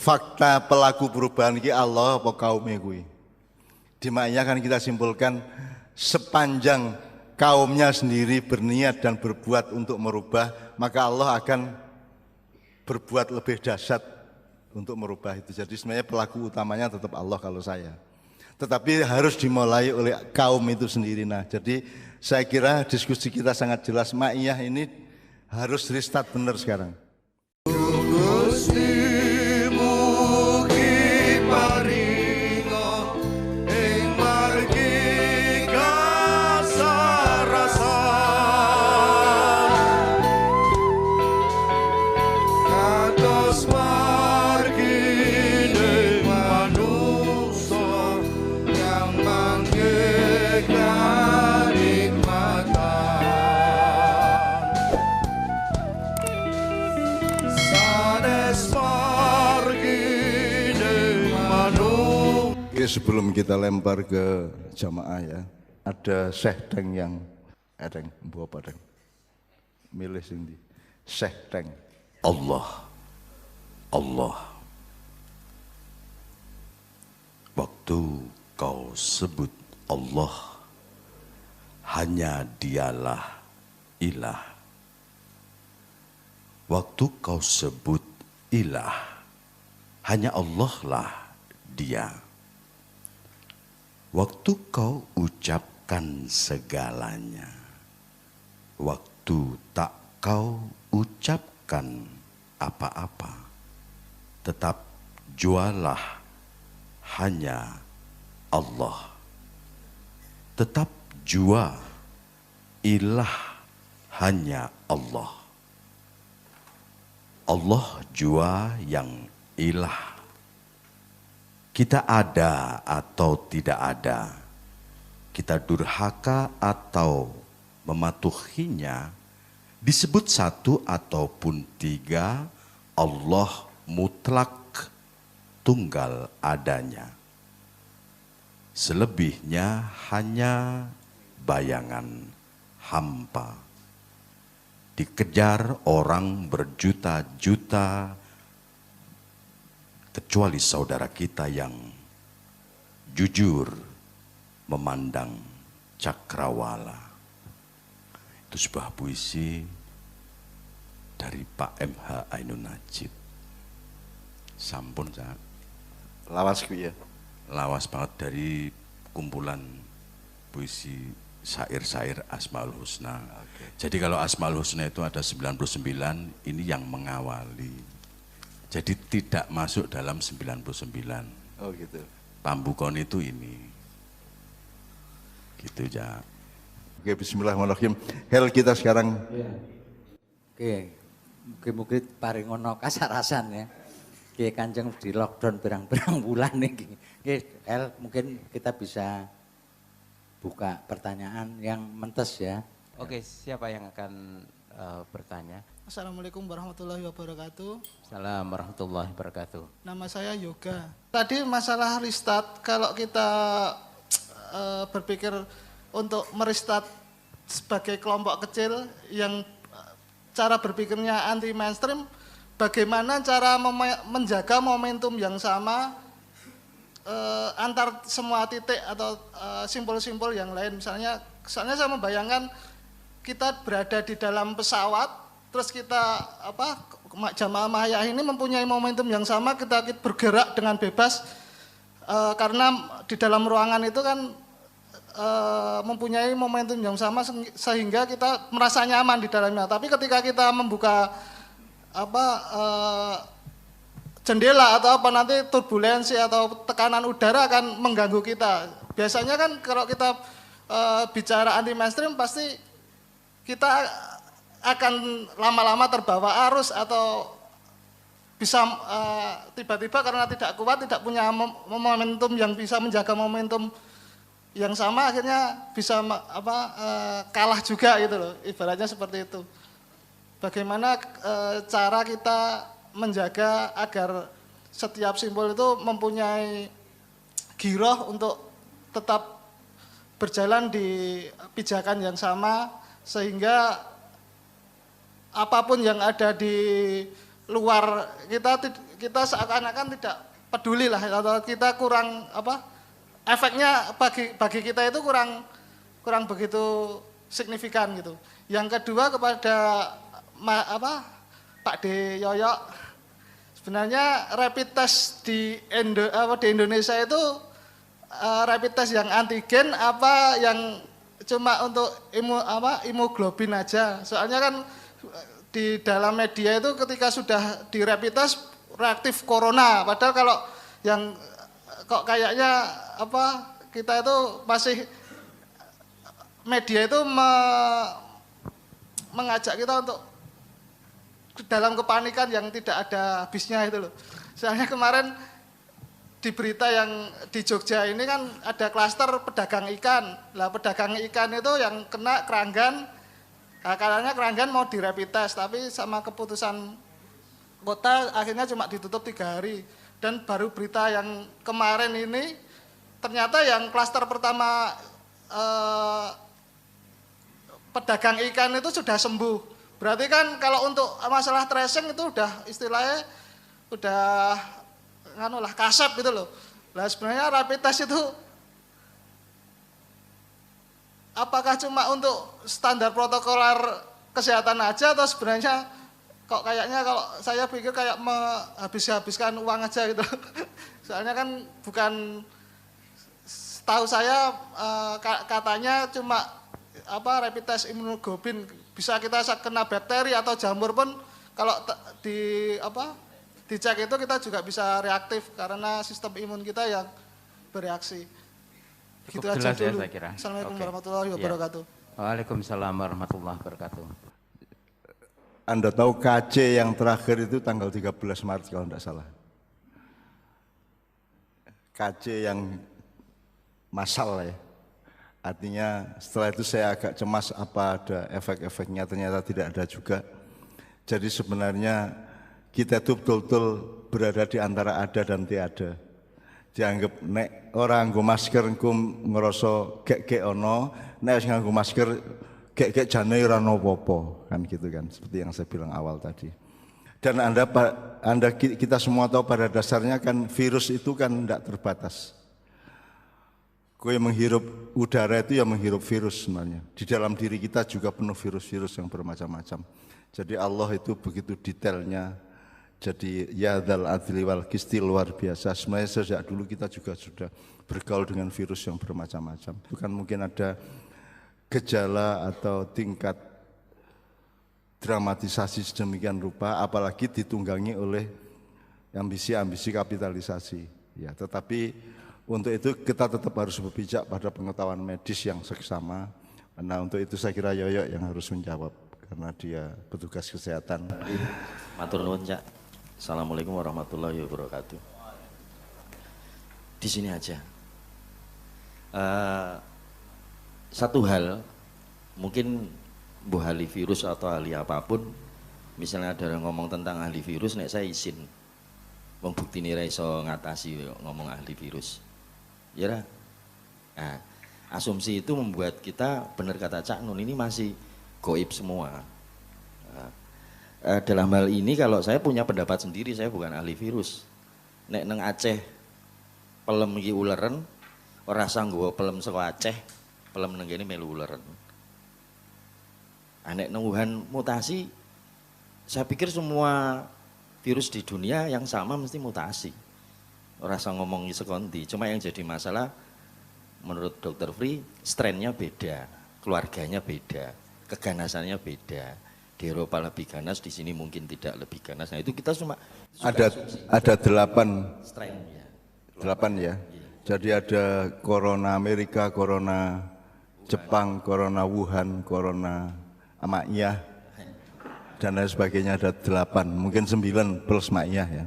fakta pelaku perubahan ki Allah apa kaumnya kuwi. Di maknya kan kita simpulkan sepanjang kaumnya sendiri berniat dan berbuat untuk merubah, maka Allah akan berbuat lebih dahsyat untuk merubah itu. Jadi sebenarnya pelaku utamanya tetap Allah kalau saya. Tetapi harus dimulai oleh kaum itu sendiri. Nah, jadi saya kira diskusi kita sangat jelas, Ma'iyah ini harus restart benar sekarang. Sebelum kita lempar ke jamaah ya, ada Syekh Teng yang Deng, apa Deng? Milih sini, Syekh Teng. Allah, Allah. Waktu kau sebut Allah, hanya Dialah ilah. Waktu kau sebut ilah, hanya Allah lah Dia. Waktu kau ucapkan segalanya, waktu tak kau ucapkan apa-apa, tetap jualah hanya Allah. Tetap jua ilah hanya Allah. Allah jua yang ilah. Kita ada atau tidak ada, kita durhaka atau mematuhinya, disebut satu ataupun tiga, Allah mutlak tunggal adanya. Selebihnya hanya bayangan hampa. Dikejar orang berjuta-juta, kecuali saudara kita yang jujur memandang cakrawala. Itu sebuah puisi dari Pak MH Ainun Najib. Sampun Cak. Lawas ya. Lawas banget dari kumpulan puisi syair-syair Asmaul Husna. Jadi kalau Asmaul Husna itu ada 99, ini yang mengawali. Jadi tidak masuk dalam 99. Oh gitu. Pambukon itu ini. Gitu ya. Oke, bismillahirrahmanirrahim. Hel kita sekarang. Oke, mungkin paringono kasarasan ya. Oke, Kanjeng di lockdown berang-berang bulan nih. Oke, Hel mungkin kita bisa buka pertanyaan yang mentes ya. Oke, siapa yang akan bertanya? Assalamualaikum warahmatullahi wabarakatuh. Assalamualaikum warahmatullahi wabarakatuh. Nama saya Yoga. Tadi masalah restart, kalau kita berpikir untuk merestart sebagai kelompok kecil yang cara berpikirnya anti mainstream, bagaimana cara menjaga momentum yang sama antar semua titik atau simpul-simpul yang lain. Misalnya saya membayangkan kita berada di dalam pesawat, terus kita jamaah Mahayah ini mempunyai momentum yang sama, kita bergerak dengan bebas karena di dalam ruangan itu kan mempunyai momentum yang sama sehingga kita merasa nyaman di dalamnya. Tapi ketika kita membuka jendela atau nanti turbulensi atau tekanan udara akan mengganggu kita. Biasanya kan kalau kita bicara anti mainstream pasti kita akan lama-lama terbawa arus atau bisa tiba-tiba karena tidak kuat, tidak punya momentum yang bisa menjaga momentum yang sama, akhirnya bisa kalah juga gitu loh, ibaratnya seperti itu. Bagaimana cara kita menjaga agar setiap simbol itu mempunyai giroh untuk tetap berjalan di pijakan yang sama, sehingga apapun yang ada di luar kita kita seakan-akan tidak peduli lah, atau kita kurang efeknya bagi kita itu kurang begitu signifikan gitu. Yang kedua kepada Pak D. Yoyo, sebenarnya rapid test di Indonesia itu rapid test yang antigen apa yang cuma untuk hemoglobin aja. Soalnya kan di dalam media itu ketika sudah di rapid test reaktif corona, padahal kalau yang kok kayaknya kita itu masih media itu mengajak kita untuk dalam kepanikan yang tidak ada habisnya itu loh. Soalnya kemarin di berita yang di Jogja ini kan ada klaster pedagang ikan. Lah pedagang ikan itu yang kena keranggan, katanya keranggan mau di rapid test, tapi sama keputusan kota akhirnya cuma ditutup 3 hari. Dan baru berita yang kemarin ini ternyata yang klaster pertama pedagang ikan itu sudah sembuh. Berarti kan kalau untuk masalah tracing itu udah istilahnya udah kasep gitu loh. Lah sebenarnya rapid test itu apakah cuma untuk standar protokoler kesehatan aja atau sebenarnya kok kayaknya kalau saya pikir kayak habiskan uang aja gitu. Soalnya kan bukan, setahu saya katanya cuma rapid test imunoglobulin, bisa kita kena bakteri atau jamur pun kalau dicek itu kita juga bisa reaktif karena sistem imun kita yang bereaksi. Gitu Cukup aja jelas ya dulu. saya kira. Assalamualaikum Oke. warahmatullahi wabarakatuh. Waalaikumsalam warahmatullahi wabarakatuh. Anda tahu KC yang terakhir itu tanggal 13 Maret kalau tidak salah. KC yang massal ya. Artinya setelah itu saya agak cemas apa ada efek-efeknya, ternyata tidak ada juga. Jadi sebenarnya kita itu betul-betul berada di antara ada dan tiada. Dianggap nek orang nganggo masker engko ngerasa gek ono, nek nganggo masker gek jane ora ono apa-apa, kan gitu kan, seperti yang saya bilang awal tadi. Dan kita semua tahu pada dasarnya kan virus itu kan tidak terbatas. Kue menghirup udara itu ya menghirup virus sebenarnya. Di dalam diri kita juga penuh virus-virus yang bermacam-macam. Jadi Allah itu begitu detailnya. Jadi ya dzal adli wal qisti luar biasa. Sebenarnya sejak dulu kita juga sudah bergaul dengan virus yang bermacam-macam. Bukan mungkin ada gejala atau tingkat dramatisasi sedemikian rupa, apalagi ditunggangi oleh ambisi-ambisi kapitalisasi. Ya, tetapi untuk itu kita tetap harus berpijak pada pengetahuan medis yang seksama. Nah, untuk itu saya kira Yoyo yang harus menjawab karena dia petugas kesehatan. Matur nuwun, Cak. Assalamualaikum warahmatullahi wabarakatuh. Di sini aja. Satu hal, mungkin bu ahli virus atau ahli apapun, misalnya ada orang ngomong tentang ahli virus, nek saya izin. Wong buktine ra iso ngatasi ngomong ahli virus. Ya ra? Nah, asumsi itu membuat kita, benar kata Cak Nun, ini masih goib semua. Dalam hal ini kalau saya punya pendapat sendiri, saya bukan ahli virus. Nek neng Aceh pelem iki uleren, ora sanggup pelem saka Aceh, pelem neng kene melu uleren. Nek neng Wuhan mutasi, saya pikir semua virus di dunia yang sama mesti mutasi. Ora usah ngomong sekondi, cuma yang jadi masalah menurut Dr. Free, strainnya beda, keluarganya beda, keganasannya beda. Di Eropa lebih ganas, di sini mungkin tidak lebih ganas. Nah itu kita cuma Ada 8 strain ya. 8 ya. Jadi ada corona Amerika, corona Jepang, corona Wuhan, corona Maiyah dan lain sebagainya, ada 8, mungkin 9 plus Maiyah ya.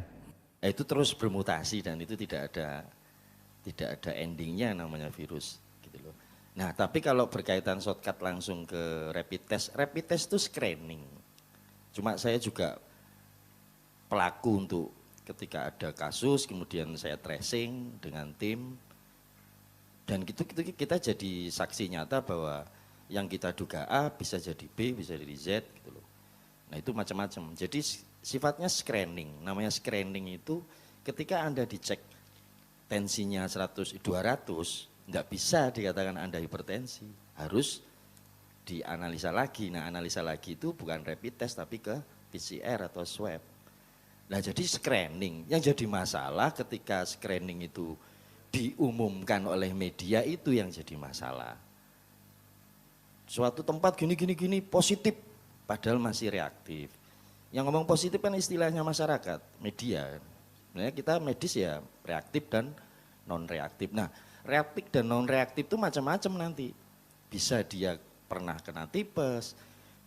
Itu terus bermutasi dan itu tidak ada endingnya namanya virus gitu loh. Nah, tapi kalau berkaitan shortcut langsung ke rapid test itu screening. Cuma saya juga pelaku untuk ketika ada kasus, kemudian saya tracing dengan tim, dan gitu kita jadi saksi nyata bahwa yang kita duga A bisa jadi B, bisa jadi Z gitu loh. Nah itu macam-macam. Jadi sifatnya screening. Namanya screening itu ketika Anda dicek tensinya 100, 200, enggak bisa dikatakan Anda hipertensi. Harus dianalisa lagi. Nah, analisa lagi itu bukan rapid test tapi ke PCR atau swab. Nah, jadi screening. Yang jadi masalah ketika screening itu diumumkan oleh media itu yang jadi masalah. Suatu tempat gini positif, padahal masih reaktif. Yang ngomong positif kan istilahnya masyarakat, media. Sebenarnya kita medis ya reaktif dan non reaktif. Nah, reaktif dan non reaktif itu macam-macam nanti. Bisa dia pernah kena tipes,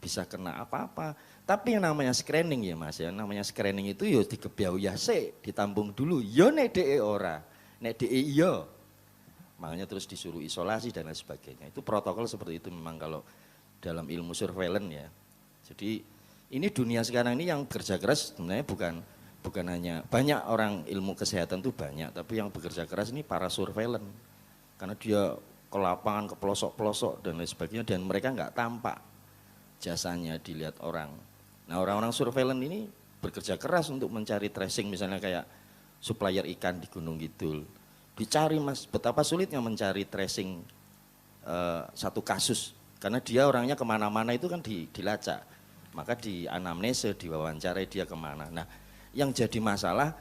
bisa kena apa-apa. Tapi yang namanya screening ya Mas ya, namanya screening itu ya digebyau ya ditampung dulu. Ya nek DE ora, nek DE iya. Makanya terus disuruh isolasi dan lain sebagainya. Itu protokol seperti itu memang kalau dalam ilmu surveillance ya. Jadi ini dunia sekarang ini yang bekerja keras sebenarnya bukan hanya banyak orang ilmu kesehatan itu banyak, tapi yang bekerja keras ini para surveillance. Karena dia ke lapangan, ke pelosok-pelosok dan lain sebagainya dan mereka nggak tampak jasanya dilihat orang. Nah, orang-orang surveillance ini bekerja keras untuk mencari tracing misalnya kayak supplier ikan di Gunung Kidul. Dicari Mas, betapa sulitnya mencari tracing satu kasus. Karena dia orangnya kemana-mana itu kan dilacak. Maka di anamnese, diwawancarai dia kemana. Nah, yang jadi masalah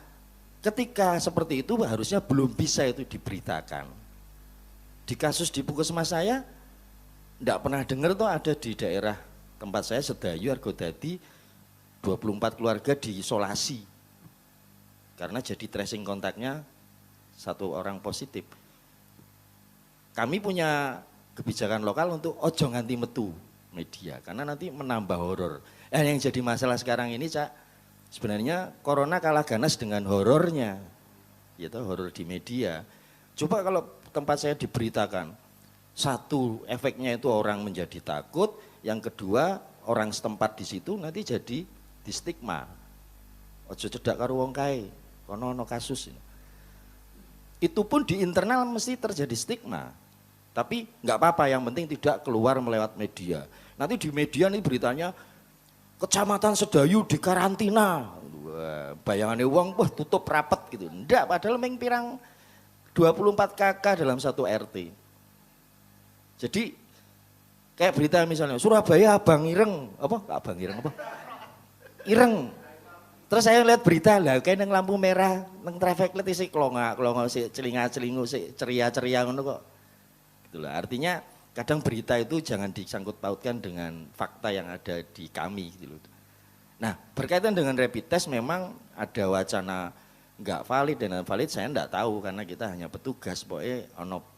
ketika seperti itu harusnya belum bisa itu diberitakan. Di kasus di Puskesmas saya, enggak pernah dengar tuh ada di daerah tempat saya Sedayu, Argodadi, 24 keluarga diisolasi. Karena jadi tracing kontaknya satu orang positif. Kami punya kebijakan lokal untuk ojo nganti metu media, karena nanti menambah horor. Yang jadi masalah sekarang ini Cak, sebenarnya corona kalah ganas dengan horornya, yaitu horor di media. Coba kalau tempat saya diberitakan, satu efeknya itu orang menjadi takut, yang kedua orang setempat di situ nanti jadi di stigma. Ojo cedak karo wong kae, kono ono kasus. Itu pun di internal mesti terjadi stigma. Tapi nggak apa-apa, yang penting tidak keluar melewat media. Nanti di media nih beritanya Kecamatan Sedayu di karantina. Bayangannya wong wah tutup rapat gitu. Enggak, padahal meng pirang 24 KK dalam satu RT. Jadi kayak berita misalnya Surabaya Abang Ireng, Abang Ireng apa? Ireng. Terus saya lihat berita lah kayak nang lampu merah, nang traffic light sih klonga sih celinga-celingu sih ceria-ceria ngono kok. Itulah artinya kadang berita itu jangan disangkut pautkan dengan fakta yang ada di kami gitu loh. Nah, berkaitan dengan rapid test memang ada wacana enggak valid dan valid, saya enggak tahu karena kita hanya petugas. Pokoknya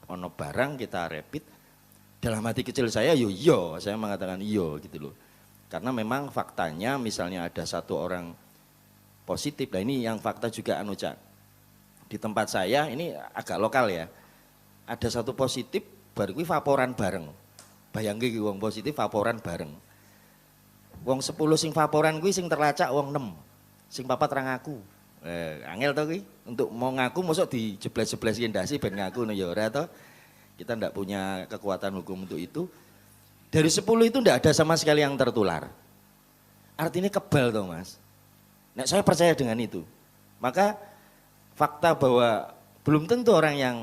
ono barang kita rapid. Dalam hati kecil saya yo saya mengatakan iyo gitu loh. Karena memang faktanya misalnya ada satu orang positif. Nah, ini yang fakta juga Cak. Di tempat saya ini agak lokal ya. Ada satu positif baru kuwi vaporan bareng. Bayangke ki wong positif vaporan bareng. Wong 10 sing vaporan kuwi sing terlacak wong 6. Sing papat ra ngaku. Angel to kuwi untuk mau ngaku mosok dijebles-jebles ndasi ben ngaku ya ora to. Kita ndak punya kekuatan hukum untuk itu. Dari 10 itu ndak ada sama sekali yang tertular. Artinya kebal toh Mas. Nah, saya percaya dengan itu. Maka fakta bahwa belum tentu orang yang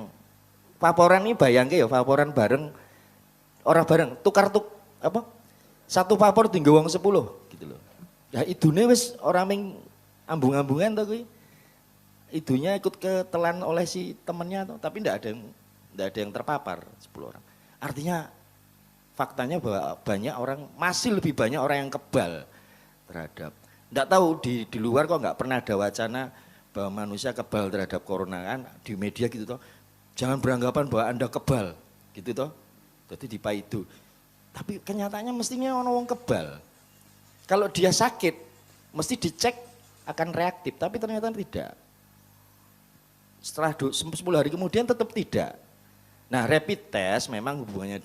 vaporan ini bayangke ya vaporan bareng orang bareng satu vapor tinggal uang 10 gitu loh. Ya idune wis orang ming ambung-ambungan to kuwi. Idunya ikut ketelan oleh si temennya tuh, tapi enggak ada yang terpapar 10 orang. Artinya faktanya bahwa banyak orang, masih lebih banyak orang yang kebal terhadap. Enggak tahu di luar kok enggak pernah ada wacana bahwa manusia kebal terhadap corona kan di media gitu toh. Jangan beranggapan bahwa Anda kebal gitu toh. Jadi dipaidu. Tapi kenyataannya mestinya orang kebal. Kalau dia sakit mesti dicek akan reaktif, tapi ternyata tidak. Setelah 10 hari kemudian tetap tidak. Nah, rapid test memang hubungannya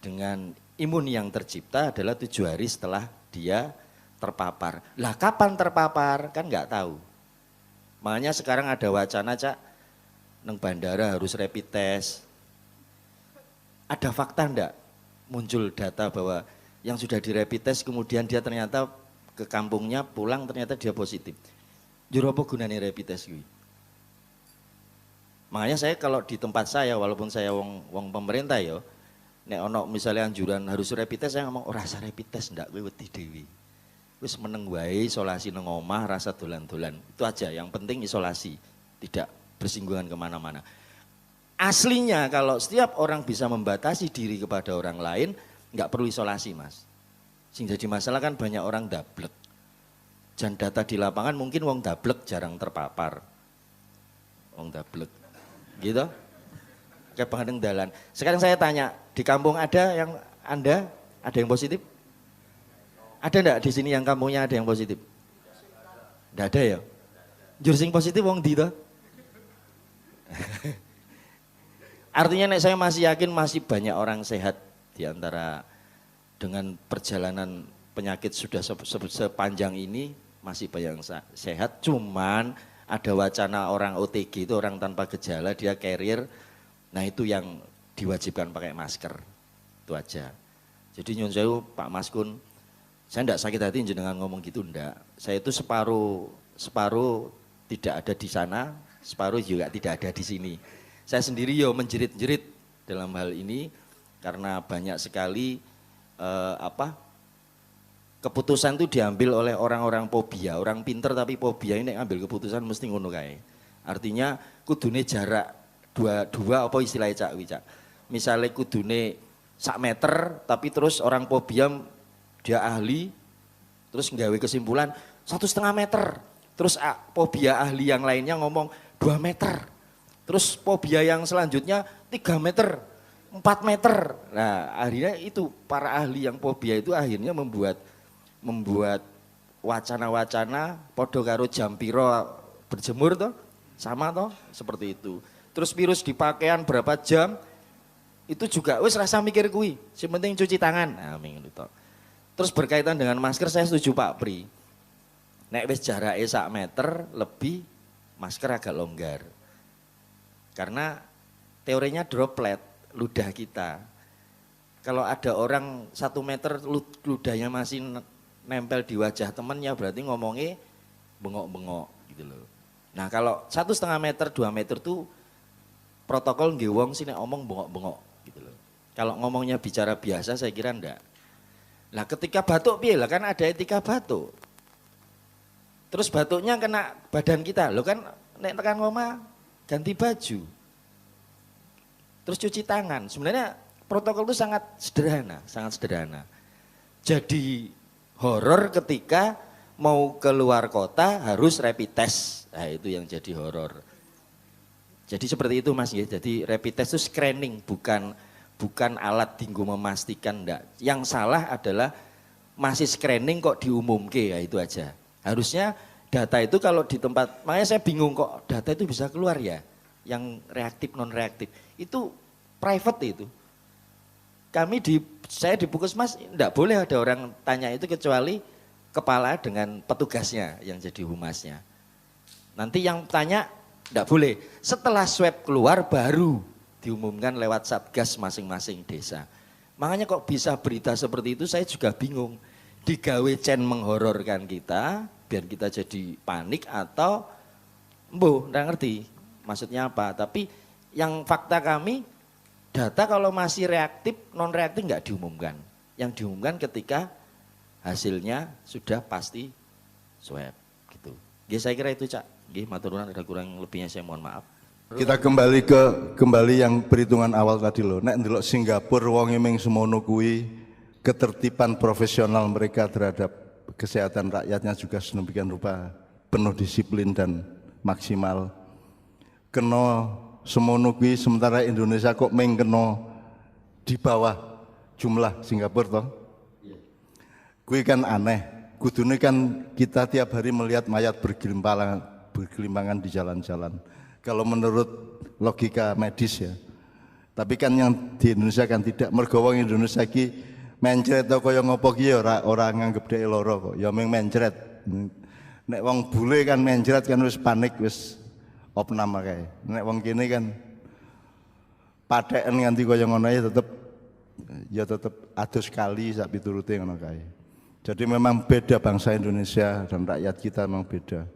dengan imun yang tercipta adalah 7 hari setelah dia terpapar. Lah kapan terpapar kan nggak tahu. Makanya sekarang ada wacana Cak, neng bandara harus rapid test. Ada fakta enggak muncul data bahwa yang sudah di rapid test kemudian dia ternyata ke kampungnya, pulang ternyata dia positif. Juru apa gunanya rapid test kuwi? Makanya saya kalau di tempat saya, walaupun saya wong pemerintah ya, nek ono misalnya anjuran harus rapid test, saya ngomong rasa rapid test ndak, kowe wedi dhewe. Wis meneng wae isolasi nang omah, rasa dolan-dolan. Itu aja, yang penting isolasi, tidak bersinggungan kemana-mana. Aslinya kalau setiap orang bisa membatasi diri kepada orang lain, nggak perlu isolasi mas. Sing jadi masalah kan banyak orang dablek. Dan data di lapangan mungkin wong dablek jarang terpapar. Wong dablek, gitu. Kayak pengadeng dalan. Sekarang saya tanya, di kampung ada yang Anda, ada yang positif? Ada enggak di sini yang kampungnya ada yang positif? Enggak ada ya? Jursing positif wong di toh? Artinya nek saya masih yakin masih banyak orang sehat di antara dengan perjalanan penyakit sudah sepanjang ini masih banyak yang sehat, cuman ada wacana orang OTG itu orang tanpa gejala dia carrier, nah itu yang diwajibkan pakai masker, itu aja. Jadi nyun sewu Pak Maskun, saya enggak sakit hati jenengan ngomong gitu enggak. Saya itu separuh tidak ada di sana, separuh juga tidak ada di sini. Saya sendiri yo menjerit-jerit dalam hal ini karena banyak sekali keputusan itu diambil oleh orang-orang fobia, orang pinter tapi fobia ini ngambil keputusan mesti ngono kae. Artinya kudune jarak dua apa istilahnya Cak Wi Cak. Misalnya kudune 1 meter tapi terus orang fobia dia ahli terus nggawe kesimpulan 1,5 meter. Terus fobia ahli yang lainnya ngomong 2 meter. Terus fobia yang selanjutnya 3 meter, 4 meter. Nah akhirnya itu para ahli yang fobia itu akhirnya membuat wacana-wacana podo karo jam piro berjemur toh, sama toh seperti itu. Terus virus di pakaian berapa jam itu juga wis rasa mikir kuwi, sing penting cuci tangan. Nah ngono toh. Terus berkaitan dengan masker saya setuju Pak Pri. Nek wis jarake 1 meter lebih masker agak longgar. Karena teorinya droplet ludah kita. Kalau ada orang 1 meter ludahnya masih nempel di wajah temennya berarti ngomongnya bengok-bengok gitu loh. Nah kalau 1,5 meter, 2 meter tuh protokol nggih wong sih nek omong bengok-bengok gitu loh. Kalau ngomongnya bicara biasa saya kira enggak. Nah ketika batuk piye lah kan ada etika batuk. Terus batuknya kena badan kita, lo kan nek tekan ngomah ganti baju. Terus cuci tangan. Sebenarnya protokol itu sangat sederhana. Jadi horor ketika mau keluar kota harus rapid test. Nah itu yang jadi horor. Jadi seperti itu Mas ya. Jadi rapid test itu screening, bukan alat dinggo memastikan enggak. Yang salah adalah masih screening kok diumumke, ya itu aja. Harusnya data itu kalau di tempat, makanya saya bingung kok data itu bisa keluar ya. Yang reaktif non reaktif. Itu private itu. Saya di Puskesmas enggak boleh ada orang tanya itu kecuali kepala dengan petugasnya yang jadi humasnya. Nanti yang tanya enggak boleh. Setelah swab keluar baru diumumkan lewat satgas masing-masing desa. Makanya kok bisa berita seperti itu saya juga bingung. Digawe menghororkan kita biar kita jadi panik atau enggak ngerti maksudnya apa. Tapi yang fakta kami data kalau masih reaktif, non reaktif enggak diumumkan. Yang diumumkan ketika hasilnya sudah pasti swab gitu. Nggih saya kira itu Cak. Nggih matur nuwun, ada kurang lebihnya saya mohon maaf. Kita kembali yang perhitungan awal tadi loh. Nek ndelok Singapura wong eming semono kuwi ketertiban profesional mereka terhadap kesehatan rakyatnya juga sedemikian rupa penuh disiplin dan maksimal. Kena semono kuwi sementara Indonesia kok meng kena di bawah jumlah Singapura toh. Kuwi kan aneh. Kudune kan kita tiap hari melihat mayat bergelimpangan di jalan-jalan. Kalau menurut logika medis ya. Tapi kan yang di Indonesia kan tidak. Mergo wong Indonesia ki mencret kaya ngopo ki ora nganggep dhek lara kok. Ya mung mencret. Nek wong bule kan mencret kan wis panik wis opnam kae. Nek wong kene kan patheken nganti kaya ngono ya tetep adus kali sak piturute ngono kae. Jadi memang beda bangsa Indonesia dan rakyat kita memang beda.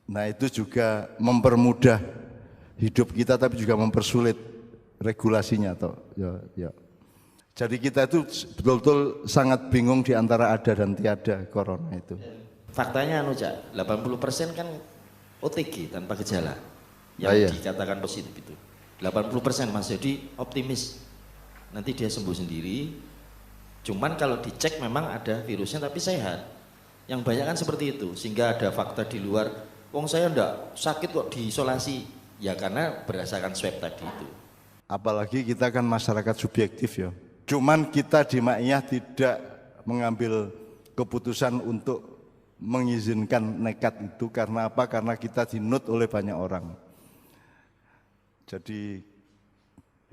Nah itu juga mempermudah hidup kita tapi juga mempersulit regulasinya toh. Ya. Jadi kita itu betul-betul sangat bingung di antara ada dan tiada corona itu. Faktanya Cak, 80% kan OTG tanpa gejala yang dikatakan positif itu. 80% Mas, jadi optimis. Nanti dia sembuh sendiri. Cuman kalau dicek memang ada virusnya tapi sehat. Yang banyak kan seperti itu, sehingga ada fakta di luar, wong saya ndak sakit kok diisolasi. Ya karena berdasarkan swab tadi itu. Apalagi kita kan masyarakat subjektif ya. Cuman kita di Ma'iyah tidak mengambil keputusan untuk mengizinkan nekat itu karena apa? Karena kita dinut oleh banyak orang. Jadi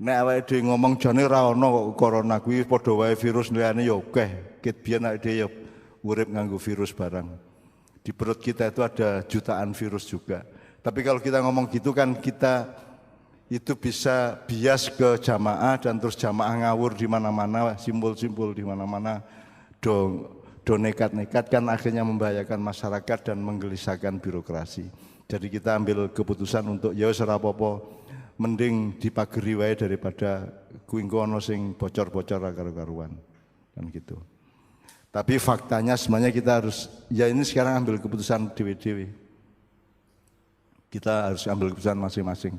nek awake dhewe ngomong jane ra ono kok corona kuwi padha wae virus liyane ya akeh. Ket biyen awake dhewe ya urip nganggo virus barang. Di perut kita itu ada jutaan virus juga. Tapi kalau kita ngomong gitu kan kita itu bisa bias ke jamaah dan terus jamaah ngawur di mana-mana, simpul-simpul di mana-mana, do nekat-nekat kan akhirnya membahayakan masyarakat dan menggelisahkan birokrasi. Jadi kita ambil keputusan untuk ya ora apa-apa, mending dipageri wae daripada kuwi kono sing bocor-bocor karo-karuan kan gitu. Tapi faktanya sebenarnya kita harus ya ini sekarang ambil keputusan dewe-dewe. Kita harus ambil keputusan masing-masing.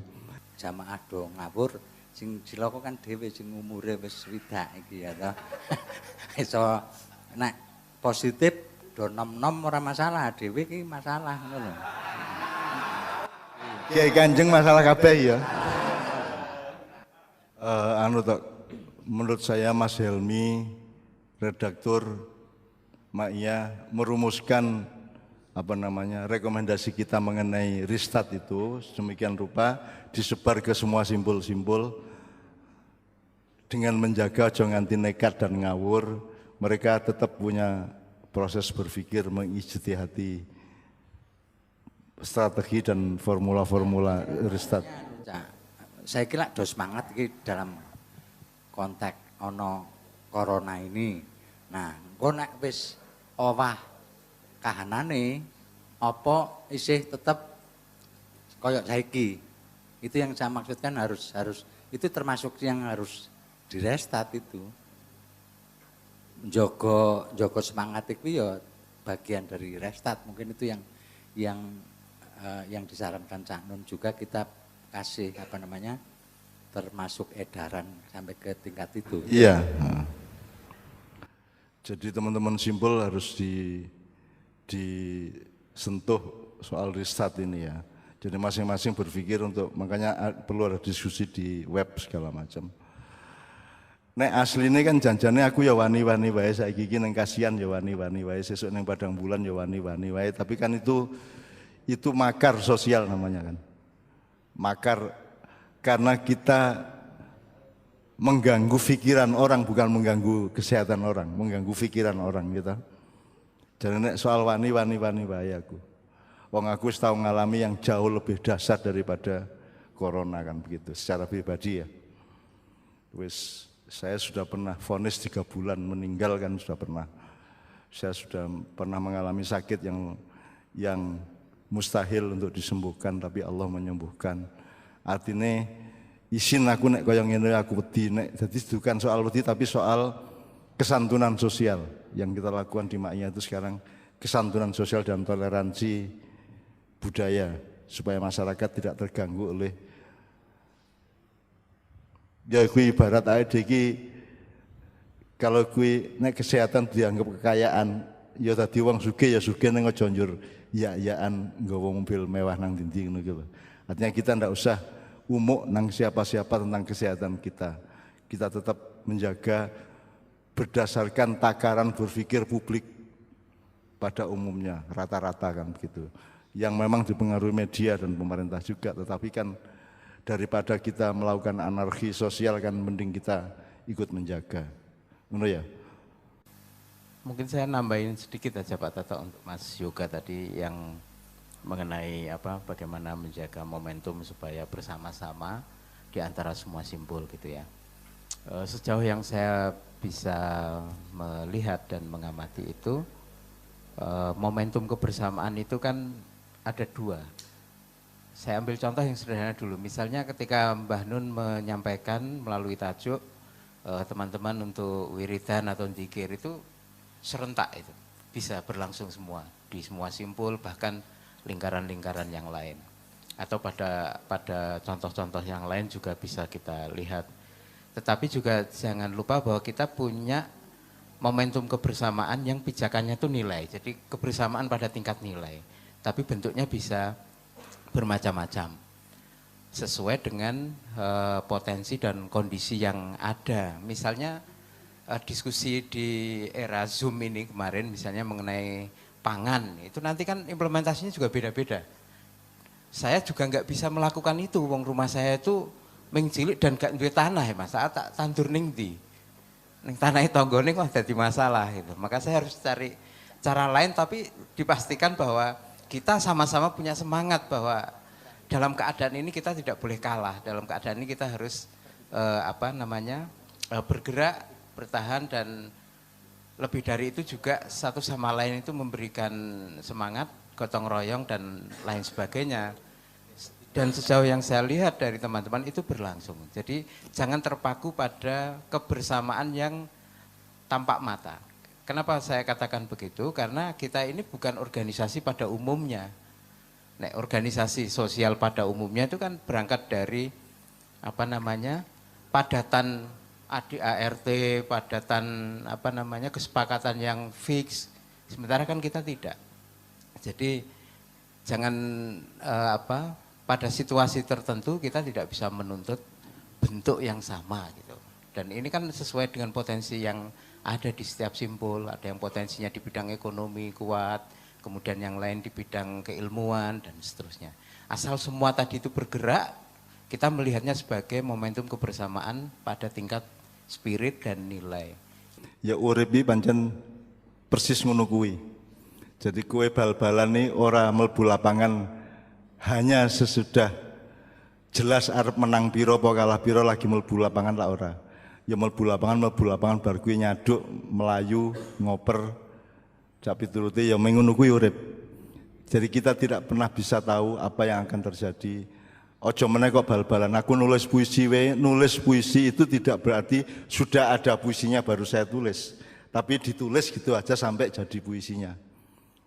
Jamaah do ngawur sing cilaka kan dhewe sing umure wis swidak iki ya to. Iso nek positif do nom-nom ora masalah, dhewe iki masalah ngono lho. Kiai Kanjeng masalah kabeh ya. Menurut saya Mas Helmi redaktur Ma'iyah merumuskan rekomendasi kita mengenai restart itu sedemikian rupa disebar ke semua simpul-simpul dengan menjaga aja nganti nekat dan ngawur. Mereka tetap punya proses berpikir mengijtihati strategi dan formula-formula restart. Saya kira do semangat iki dalam konteks ono corona ini. Nah, engko nek wis owah kahanane apa isih tetap koyok saiki. Itu yang saya maksudkan harus itu termasuk yang harus direstart itu. Jogo semangat itu ya bagian dari restart. Mungkin itu yang disarankan Cak Nun juga kita kasih termasuk edaran sampai ke tingkat itu. Iya. Jadi teman-teman simpul harus disentuh soal restart ini ya. Jadi masing-masing berpikir makanya perlu ada diskusi di web segala macam. Nek asline kan janjane aku ya wani-wani wae saiki iki ning kasihan ya wani-wani wae sesuk ning padang bulan ya wani-wani wae tapi kan itu makar sosial namanya kan. Makar karena kita mengganggu pikiran orang bukan mengganggu kesehatan orang, mengganggu pikiran orang gitu. Jadi nek soal wani wae aku. Wong aku tahu ngalami yang jauh lebih dahsyat daripada corona kan begitu secara pribadi ya. Saya sudah pernah vonis 3 bulan meninggal kan sudah pernah. Saya sudah pernah mengalami sakit yang mustahil untuk disembuhkan tapi Allah menyembuhkan. Artinya isin aku nek kaya ngene aku wedi nek dadi bukan soal wedi tapi soal kesantunan sosial yang kita lakukan di Ma'iyah itu sekarang kesantunan sosial dan toleransi budaya supaya masyarakat tidak terganggu oleh ya kuwi ibarat ae iki kalau kuwi nek kesehatan dianggap kekayaan ya dadi wong sugih ya sugih ning aja njur ya-yaan nggawa mobil mewah nang ndi ngono gitu. Artinya kita ndak usah umuk nang siapa-siapa tentang kesehatan kita. Kita tetap menjaga berdasarkan takaran berpikir publik pada umumnya rata-rata kan begitu. Yang memang dipengaruhi media dan pemerintah juga, tetapi kan daripada kita melakukan anarki sosial kan mending kita ikut menjaga. Ngono ya. Mungkin saya nambahin sedikit aja Pak Tato untuk Mas Yoga tadi yang mengenai bagaimana menjaga momentum supaya bersama-sama di antara semua simpul gitu ya. Sejauh yang saya bisa melihat dan mengamati itu, momentum kebersamaan itu kan ada dua. Saya ambil contoh yang sederhana dulu. Misalnya ketika Mbah Nun menyampaikan melalui tajuk teman-teman untuk wiridan atau dzikir itu serentak itu. Bisa berlangsung semua di semua simpul, bahkan lingkaran-lingkaran yang lain. Atau pada contoh-contoh yang lain juga bisa kita lihat. Tetapi juga jangan lupa bahwa kita punya momentum kebersamaan yang pijakannya itu nilai. Jadi kebersamaan pada tingkat nilai. Tapi bentuknya bisa bermacam-macam. Sesuai dengan potensi dan kondisi yang ada. Misalnya diskusi di era Zoom ini kemarin misalnya mengenai pangan. Itu nanti kan implementasinya juga beda-beda. Saya juga nggak bisa melakukan itu. Wong rumah saya itu mengcilik dan gak duwe tanah ya Mas, saat tak tandur ning ndi. Ning tanah tanggane kok dadi masalah gitu. Maka saya harus cari cara lain tapi dipastikan bahwa kita sama-sama punya semangat bahwa dalam keadaan ini kita tidak boleh kalah. Dalam keadaan ini kita harus bergerak, bertahan dan lebih dari itu juga satu sama lain itu memberikan semangat, gotong royong dan lain sebagainya. Dan sejauh yang saya lihat dari teman-teman itu berlangsung. Jadi jangan terpaku pada kebersamaan yang tampak mata. Kenapa saya katakan begitu? Karena kita ini bukan organisasi pada umumnya. Nek organisasi sosial pada umumnya itu kan berangkat dari padatan ADART, padatan kesepakatan yang fix. Sementara kan kita tidak. Jadi jangan pada situasi tertentu kita tidak bisa menuntut bentuk yang sama gitu. Dan ini kan sesuai dengan potensi yang ada di setiap simpul, ada yang potensinya di bidang ekonomi kuat, kemudian yang lain di bidang keilmuan dan seterusnya. Asal semua tadi itu bergerak, kita melihatnya sebagai momentum kebersamaan pada tingkat spirit dan nilai. Ya urip iki pancen persis ngono kuwi. Jadi kue bal-balan nih ora mlebu lapangan hanya sesudah jelas arep menang piro apa kalah piro lagi mlebu lapangan lah ora. Ya mlebu lapangan bar kuwi nyaduk, melayu, ngoper. Cak pituruté ya mengono kuwi urip. Jadi kita tidak pernah bisa tahu apa yang akan terjadi. Ojo meneh kok bal-balan aku nulis puisi we, nulis puisi itu tidak berarti sudah ada puisinya baru saya tulis. Tapi ditulis gitu aja sampai jadi puisinya.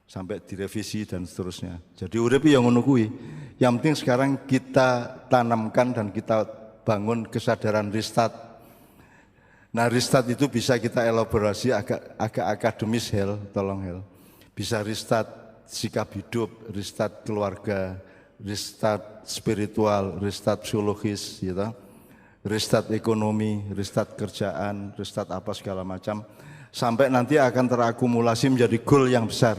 Sampai direvisi dan seterusnya. Jadi urip yang ngono kuwi. Yang penting sekarang kita tanamkan dan kita bangun kesadaran restart. Nah, restart itu bisa kita elaborasi agak akademis tolong Bisa restart sikap hidup, restart keluarga, restart spiritual, restart psikologis gitu. Restart ekonomi, restart kerjaan, restart apa segala macam sampai nanti akan terakumulasi menjadi goal yang besar.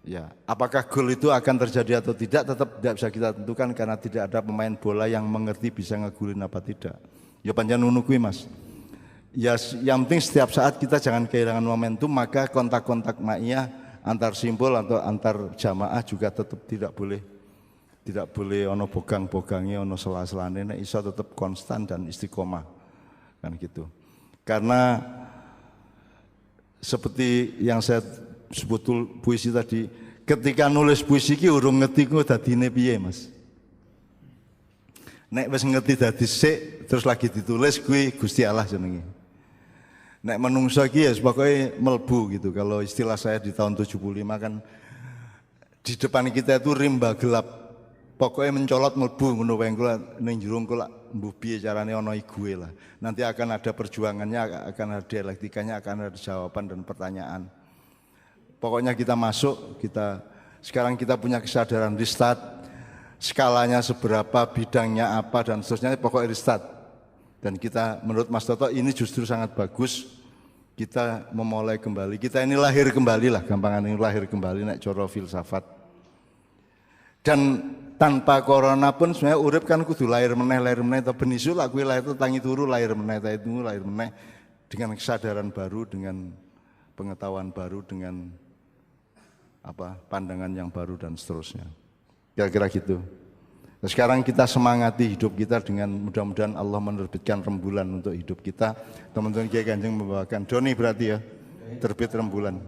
Ya, apakah gol itu akan terjadi atau tidak tetap tidak bisa kita tentukan karena tidak ada pemain bola yang mengerti bisa ngegulin apa tidak. Ya panjang ngono kuwi Mas. Ya yang penting setiap saat kita jangan kehilangan momentum, maka kontak-kontak ma'iyah antar simpul atau antar jamaah juga tetap tidak boleh ono bogang-bogangnya, ono sela-selane, nek iso tetap konstan dan istiqomah. Kan gitu. Karena seperti yang saya sebutul puisi tadi, ketika nulis puisi ki urung ngerti ku dadine piye Mas. Nek wis ngerti dadi sik terus lagi ditulis kuwi Gusti Allah jenenge. Nek menungso ki ya pokoke melbu gitu. Kalau istilah saya di tahun 75 kan di depan kita itu rimba gelap. Pokoknya mencolot melbu ngono wae kula ning jero kula mbuh piye carane ana igue lah. Nanti akan ada perjuangannya, akan ada dialektikanya, akan ada jawaban dan pertanyaan. Pokoknya kita masuk, sekarang kita punya kesadaran restart, skalanya seberapa, bidangnya apa dan seterusnya, pokoknya restart. Dan kita menurut Mas Toto ini justru sangat bagus, kita memulai kembali, kita ini lahir kembali lah, gampangan ini lahir kembali nek coro filsafat. Dan tanpa corona pun sebenarnya urip kan kudu lahir meneh atau benisu lah kuwi lahir tangi turu lahir meneh dengan kesadaran baru, dengan pengetahuan baru, dengan pandangan yang baru dan seterusnya. Kira-kira gitu. Sekarang kita semangati hidup kita dengan mudah-mudahan Allah menerbitkan rembulan untuk hidup kita. Teman-teman Kiai Kanjeng membawakan Doni berarti ya, terbit rembulan.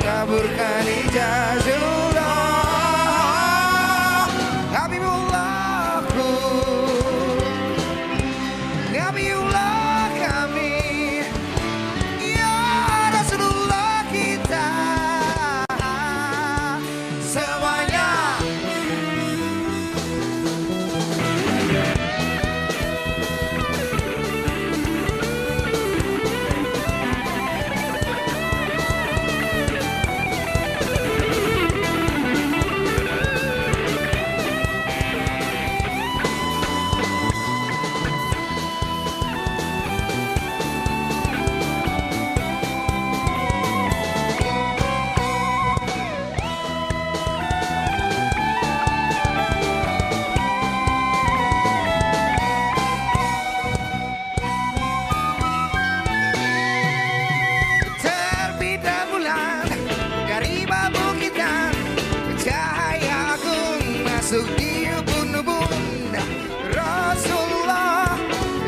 Kaburkan ijazullah Habibullahku Nabiullah kami Ya Rasulullah kita semuanya. Masuk di ubun-ubun Rasulullah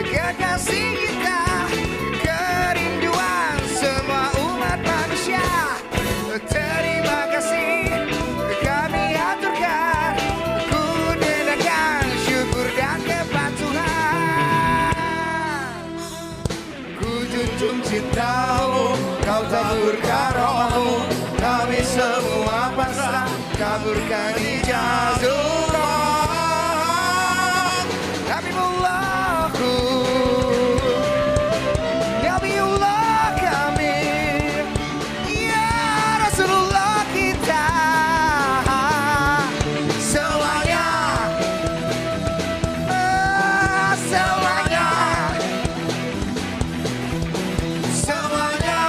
kekasih kita, kerinduan semua umat manusia. Terima kasih kami aturkan, ku dengarkan syukur dan kepatuhan. Ku junjung cintamu, kau tabur karomu, kami semua pasrah kaburkan ijazullah Habibullahku Nabiullah kami Ya Rasulullah kita semuanya semuanya semuanya.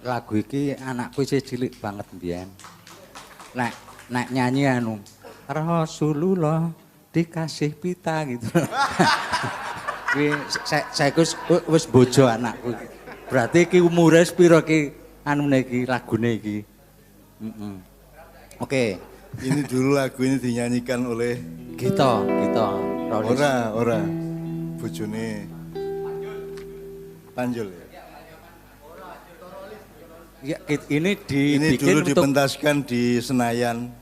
Lagu iki anakku isih cilik banget mbiyen. Nek nyanyi anu Rasulullah dikasih pita gitu. Kuwi saya wis bojo anakku. Berarti iki umure piro iki anune iki lagune iki. Oke. Ini dulu lagu ini dinyanyikan oleh Gito. Ora. Bojone Panjul ya. Ya, ini dibikin dulu dipentaskan di Senayan,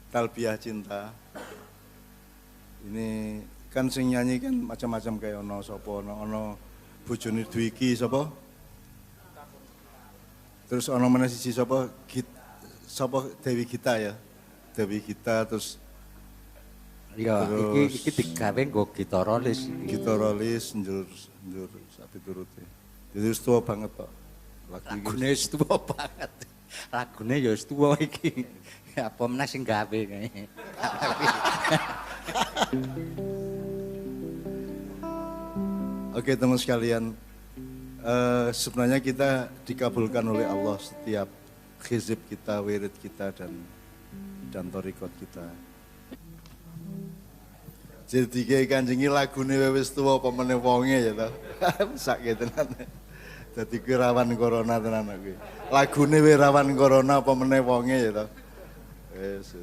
Talbiah Cinta. Ini kan sing nyanyi kan macam-macam kayak ono sapa ono bojone Dwiki sapa? Terus ono meneh siji sapa? Dewi Gita ya. Dewi Gita terus ya iki digawe nggo gitarolis. Gitarolis njur sapi turute. Jadi wis tuwa banget kok. Lagune wis tuwa banget. Lagune ya wis tuwa iki. Apa meneh sing gawe kae. Oke teman sekalian, sebenarnya kita dikabulkan oleh Allah setiap hizib kita, wirid kita dan torikot kita. Jadi kayak kanjengi lagune wis tuwa apa meneh wonge ya toh. Sak tenan. Dadi kuwi rawan corona tenan kuwi. Lagune wis rawan corona apa meneh wonge ya toh. Wis.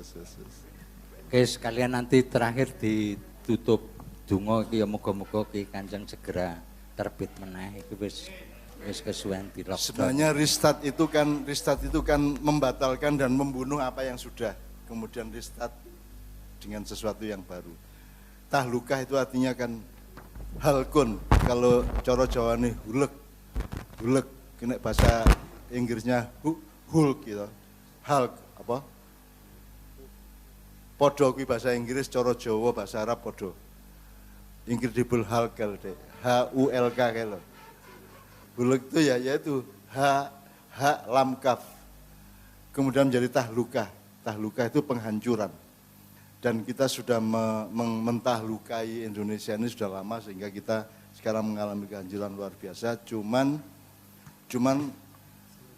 Oke, sekalian nanti terakhir ditutup donga iki ya muga-muga ki Kanjeng segera terbit meneh iki wis kesuwen di lockdown. Sebenarnya restart itu kan membatalkan dan membunuh apa yang sudah, kemudian restart dengan sesuatu yang baru. Tahlukah itu artinya kan halkun, kalau coro Jawa nih hulek, kena bahasa Inggrisnya hulk gitu, hulk apa? Podo kuwi bahasa Inggris, coro Jawa bahasa Arab podo. Incredible Hulk deh, HULK kalau. Hulk itu ya yaitu H lam kaf. Kemudian menjadi tahluka. Tahluka itu penghancuran. Dan kita sudah mentahlukai Indonesia ini sudah lama sehingga kita sekarang mengalami kehancuran luar biasa. Cuman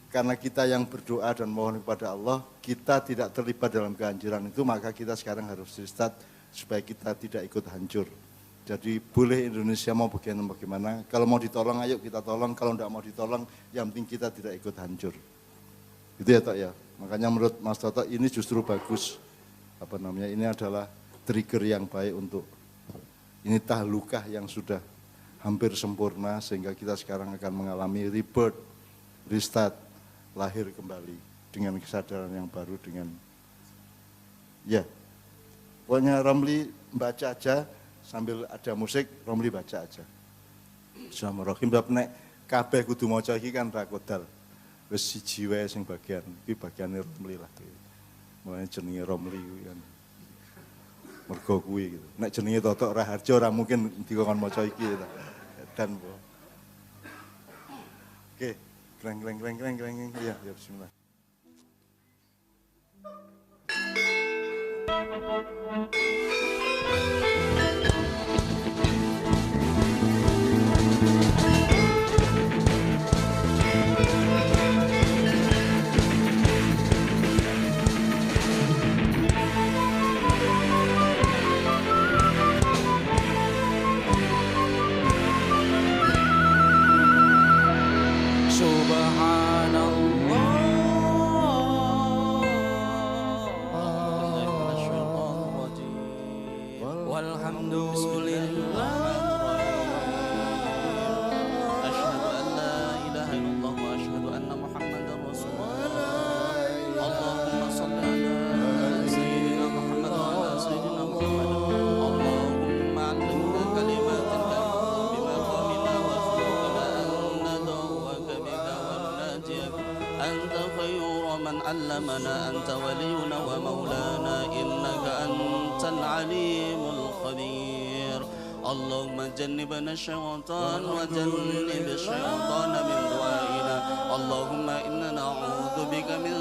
karena kita yang berdoa dan mohon kepada Allah, kita tidak terlibat dalam kehancuran itu, maka kita sekarang harus restart supaya kita tidak ikut hancur. Jadi boleh Indonesia mau bagaimana, kalau mau ditolong ayo kita tolong, kalau tidak mau ditolong yang penting kita tidak ikut hancur. Itu ya Tok ya, makanya menurut Mas Toto ini justru bagus, ini adalah trigger yang baik untuk, ini tahlukah yang sudah hampir sempurna sehingga kita sekarang akan mengalami rebirth, restart, lahir kembali dengan kesadaran yang baru dengan, ya pokoknya Romli baca aja, sambil ada musik, Romli baca aja. Bismillahirrahmanirrahim. Bab nek kabeh kudu maca iki kan ra kodal. Wis siji wae sing bagian, iki bagiane Romli lah. Mulane jenenge Romli kuwi kan. Mergo kuwi gitu. Nek jenenge Toto Raharjo ora mungkin dikon maca iki ta. Dan oke, greng. Ya, bismillah. علمنا أنت ولينا ومولانا إنك أنت العليم الخبير اللهم جنبنا الشيطان وجنب الشيطان من دعائنا اللهم إنا نعوذ بك من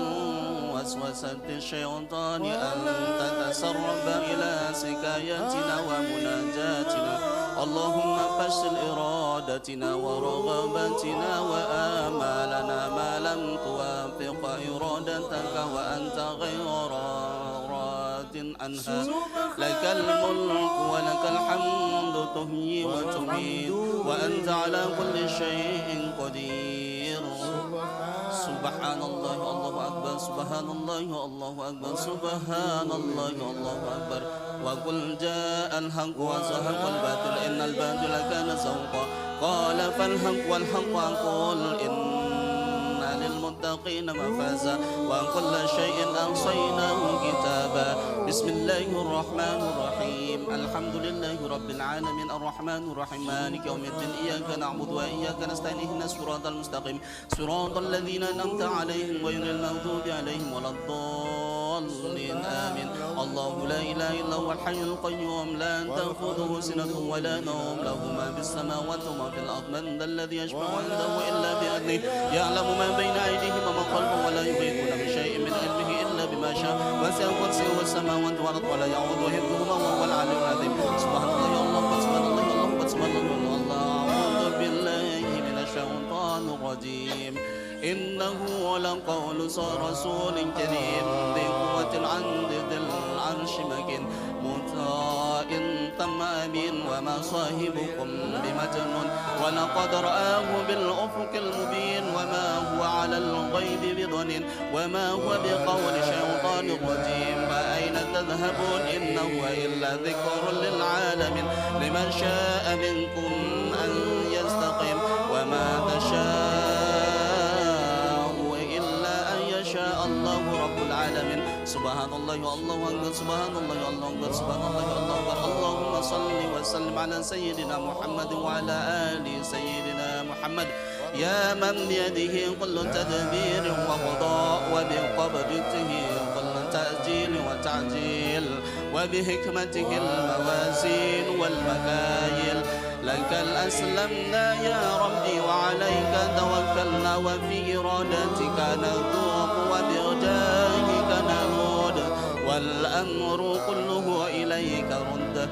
وسوسة الشيطان أن تتسرب إلى سكاياتنا ومناجاتنا اللهم فشل إرادتنا ورغبتنا وآمالنا ما لم توافق إرادتك وأنت غير راض عنها لك الملك ولك الحمد تحيي وتميت وأنت على كل شيء قدير سبحان الله الله أكبر سبحان الله الله أكبر سبحان الله الله أكبر وقل جاء الحق وزهق الباطل إن الباطل كان زهوقا قال فالحق والحق أقول إن للمتقين مفازا وكل شيء أحصيناه كتابا بسم الله الرحمن الرحيم الحمد لله رب العالمين الرحمن الرحيم مالك يوم الدين إياك نعبد وإياك نستعين اهدنا الصراط المستقيم صراط الذين أنعمت عليهم غير المغضوب عليهم ولا الضالين آمين الله لا إله إلا هو الحي القيوم لا تأخذه سنة ولا نوم له ما في السماوات وما في الأرض من ذا الذي يشفع عنده إلا بإذنه يعلم ما بين أيديهم وما خلفهم ولا يحيطون بشيء من علمه إلا بما شاء وسع كرسيه السماوات والأرض ولا يعوده حفظهما وهو العلي العظيم سبحان الله يا الله سبحان الله يا الله سبحان الله الله أعوذ بالله من الشيطان الرجيم إنه لقول رسول كريم ذي قوة عند ذي العرش مكين مطاع ثم أمين وما صاحبكم بمجنون ولقد رآه بالأفق المبين وما هو على الغيب ضنين وما هو بقول شيطان رجيم فأين تذهبون إن هو إلا ذكر للعالمين لمن شاء منكم أن يستقيم وما تشاء إلا أن يشاء الله رب العالمين سبحان الله الله أكبر سبحان الله الله أكبر سبحان الله الله أكبر اللهم صل وسلم على سيدنا محمد وعلى آل سيدنا محمد يا من بيده كل تدبير وقضاء وبقبضته كل تأجيل وتعجيل وبحكمته الموازين والمكايل لك الأسلمنا يا ربي وعليك توكلنا وفي إرادتك نذوق وبرجائك نهود والأمر كله إليك رد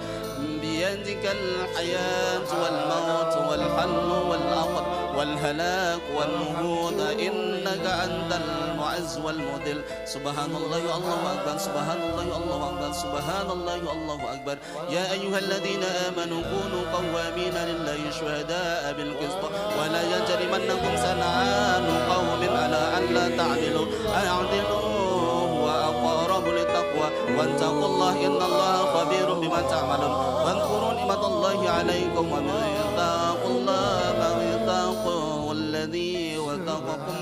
بيدك الحياة والموت والحل والأقل والهلاك والنهوض إنك أنت المعز والمذل سبحان الله الله أكبر سبحان الله الله أكبر سبحان الله الله أكبر يا أيها الذين آمنوا كونوا قوامين لله شهداء بالقسط ولا يجرمنكم سنآن قوم على ألا تعدلوا أعدلوا هو أقرب للتقوى واتقوا الله إن الله خبير بما تعملون واذكروا نعمة الله عليكم وميثاق الله ميثاقه الذي وثقكم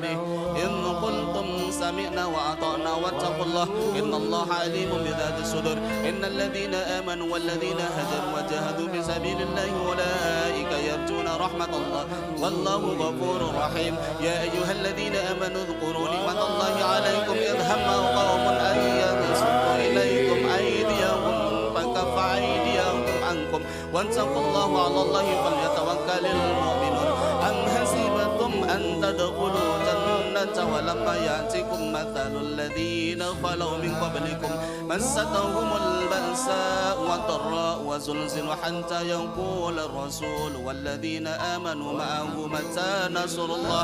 به إن قلتم سمعنا وأطعنا واتقوا الله إن الله عليم بذات الصدور إن الذين آمنوا والذين هاجروا وجاهدوا في سبيل الله أولئك يرجون رحمة الله والله غفور رحيم يا أيها الذين آمنوا اذكروا نعمة الله عليكم إذ هم قوم أن يبسطوا إليكم أيديهم فكف أيديهم عنكم واتقوا الله على الله فليتوكل المؤمنون أم حسبتم أن تدخلوا الجنة ولما يأتكم مثل الذين خلوا من قبلكم مستهم البأساء والضراء وزلزلوا حتى يقول الرسول والذين آمنوا معه متى نصر الله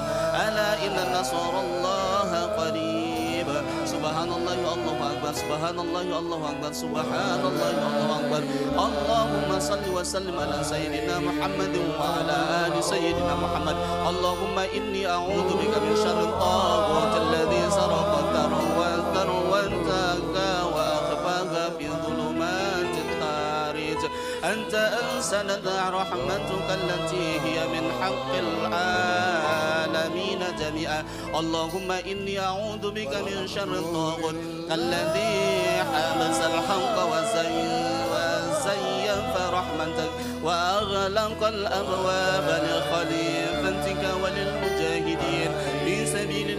ألا إن نصر الله قريب سبحان الله الله أكبر سبحان الله الله أكبر سبحان الله الله أكبر اللهم صل وسلم على سيدنا محمد وعلى آل سيدنا محمد اللهم إني أعوذ بك من شر الطاغوت الذي سرق ثروتك وأخفاك في ظلمات الخارج أنت أنسنت رحمتك التي هي من حق العالمين جميعا اللهم إني أعوذ بك من شر الطاغوت الذي حبس الحق وزيف رحمتك وأغلق الأبواب لخليفتك وللمجاهدين في سبيل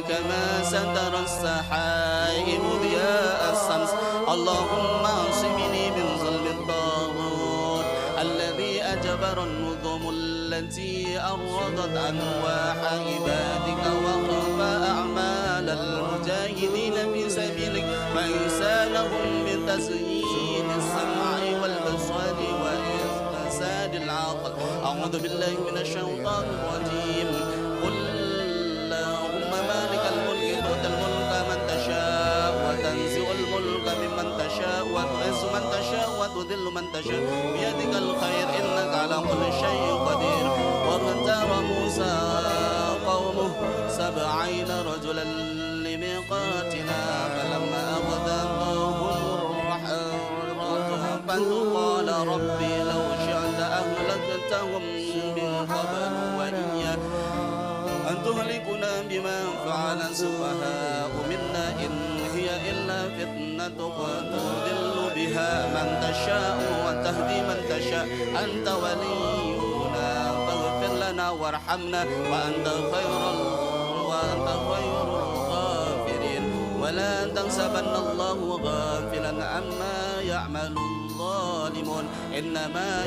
كما ستر السحائب ضياء الشمس اللهم اعصمني من ظلم الطاغوت الذي أجبر النظم التي أرضت أنواح عبادك وخفى أعمال المجاهدين في سبيلك وإنسانهم بتزيين السمع والبصر وإفساد العقل أعوذ بالله من الشيطان الرجيم قل اللهم مالك الملك تؤتي الملك من تشاء وتنزع الملك ممن تشاء وتعز من تشاء وتذل من تشاء بيدك الخير إنك على كل شيء قدير واختار موسى قومه 70 رجلا لميقاتنا فلما أخذهم الرحمن قال ربي لو شئت أهلكتهم من قبل وإياي أن تهلكنا بما فعل السفهاء منا إن هي إلا فتنتك تضل بها من تشاء وتهدي من تشاء أنت ولينا فاغفر لنا وارحمنا وأنت خير الغافرين ولا تحسبن الله غافلا عما يعمل الظالمون إنما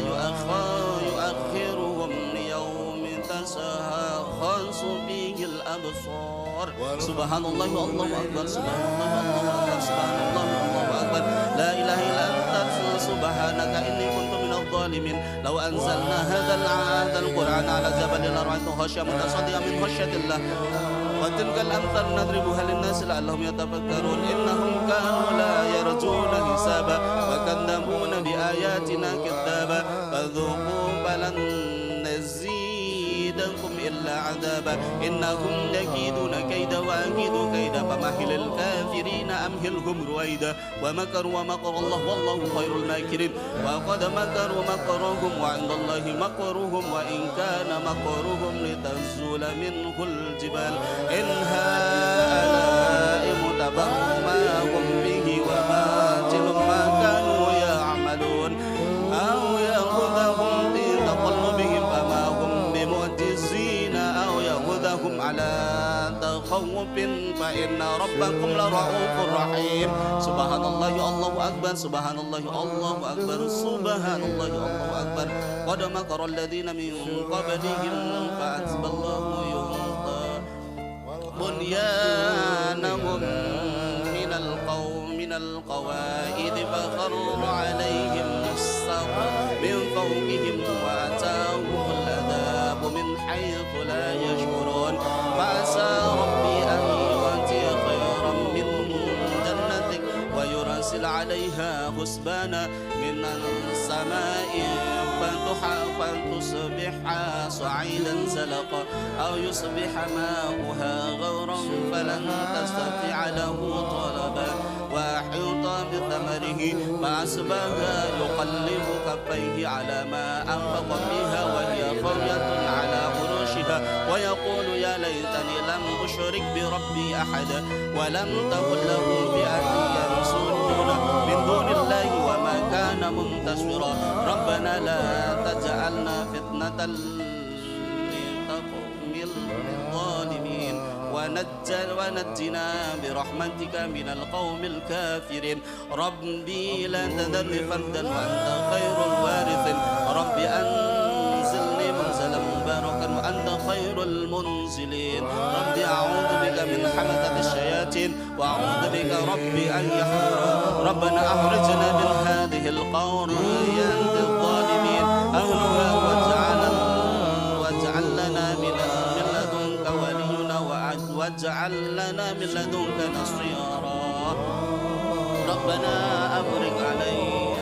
يؤخرهم ليوم تشخص فيه الأبصار سبحان الله الله أكبر سبحان الله الله أكبر سبحان الله الله أكبر لا إله إلا أنت سبحانك إني كنت من الظالمين لو أنزلنا هذا القرآن على جبل لرأيته خاشعا متصدعا من خشية الله وتلك الأمثال نضربها للناس لعلهم يتفكرون إنهم كانوا لا يرجون حسابا وكذبون بآياتنا كذابا فذوقوا فلن نزيدكم إلا عذابا إنهم يكيدون كيدا وأكيد كيدا فمهل الكافرين أمهلهم رويدا ومكروا ومكر الله والله خير الماكرين وقد مكروا مكرهم وعند الله مكرهم وإن كان مكرهم لتزول منه الجبال إن هؤلاء متبر ما هم به وباطل ما كانوا يعملون أو يأخذهم في تقلبهم فما هم بمعجزين أو يأخذهم على تخوف فإن ربكم لرؤوف رحيم سبحان الله الله أكبر سبحان الله الله أكبر سبحان الله الله أكبر قد مكر الذين من قبلهم فأتب الله بنيانهم من القواعد فخر عليهم السقف من فوقهم وأتاهم العذاب من حيث لا يشعرون فعسى ربي أن يؤتي خيرا من جنتك ويرسل عليها حسبانا من السماء فتصبح صعيدا زلقا أو يصبح ماؤها غورا فلن تستطيع له طلبا وأحيط بثمره فأصبح يقلب كفيه على ما أنفق فيها وهي خاوية على عروشها ويقول يا ليتني لم أشرك بربي أحدا ولم تكن له فئة ينصرون من دون الله وما كان منتصرا ربنا لا تجعلنا فتنة للقوم الظالمين ونجنا برحمتك من القوم الكافرين ربي لا تذرني فردا وأنت خير الوارثين ربي أنزلني منزلا مباركا وأنت خير المنزلين ربي أعوذ بك من حمثة الشياطين وأعوذ بك ربي أن يحضرون ربنا أخرجنا من هذه القرية الظالمين أهلها واجعل لنا من لدنك ولينا واجعل لنا من لدنك نصيرا ربنا أفرج علينا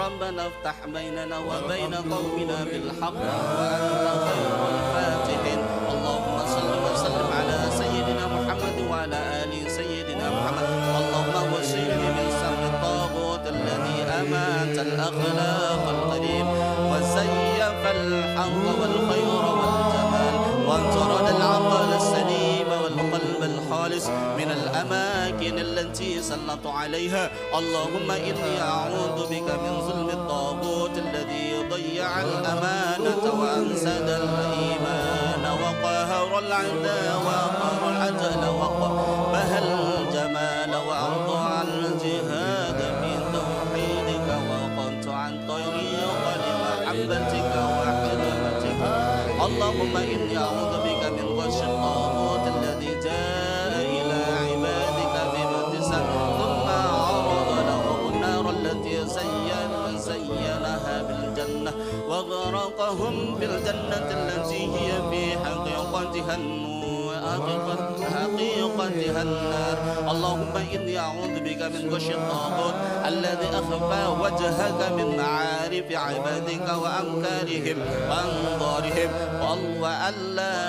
ربنا افتح بيننا وبين قومنا بالحق وأنت خير الفاتحين اللهم صل وسلم على سيدنا محمد وعلى آل سيدنا محمد اللهم وسلم من سم الطاغوت الذي أمات الأخلاق القديم وزيف الحق والخير والجمال وانطرد العقل السليم والقلب الخالص من الأماكن التي سلط عليها اللهم إني أعوذ بك من ظلم الطاغوت الذي ضيع الأمانة وأنسد الإيمان وقهر العداء وأقر العجل وقبه الجمال وأضاع الجهاد في توحيدك وقمت عن طريق لمحبتك وحرمتك اللهم إني أعوذ بك من غش الطاغوت الذي جاء إلى عبادك بمبتسم ثم عرض لهم النار التي زينها بالجنة وغرقهم بالجنة التي هي في حقيقتها النار اللهم إني أعوذ بك من غش الطاغوت الذي أخفى وجهك من معارف عبادك وأمكارهم وأنظارهم وألها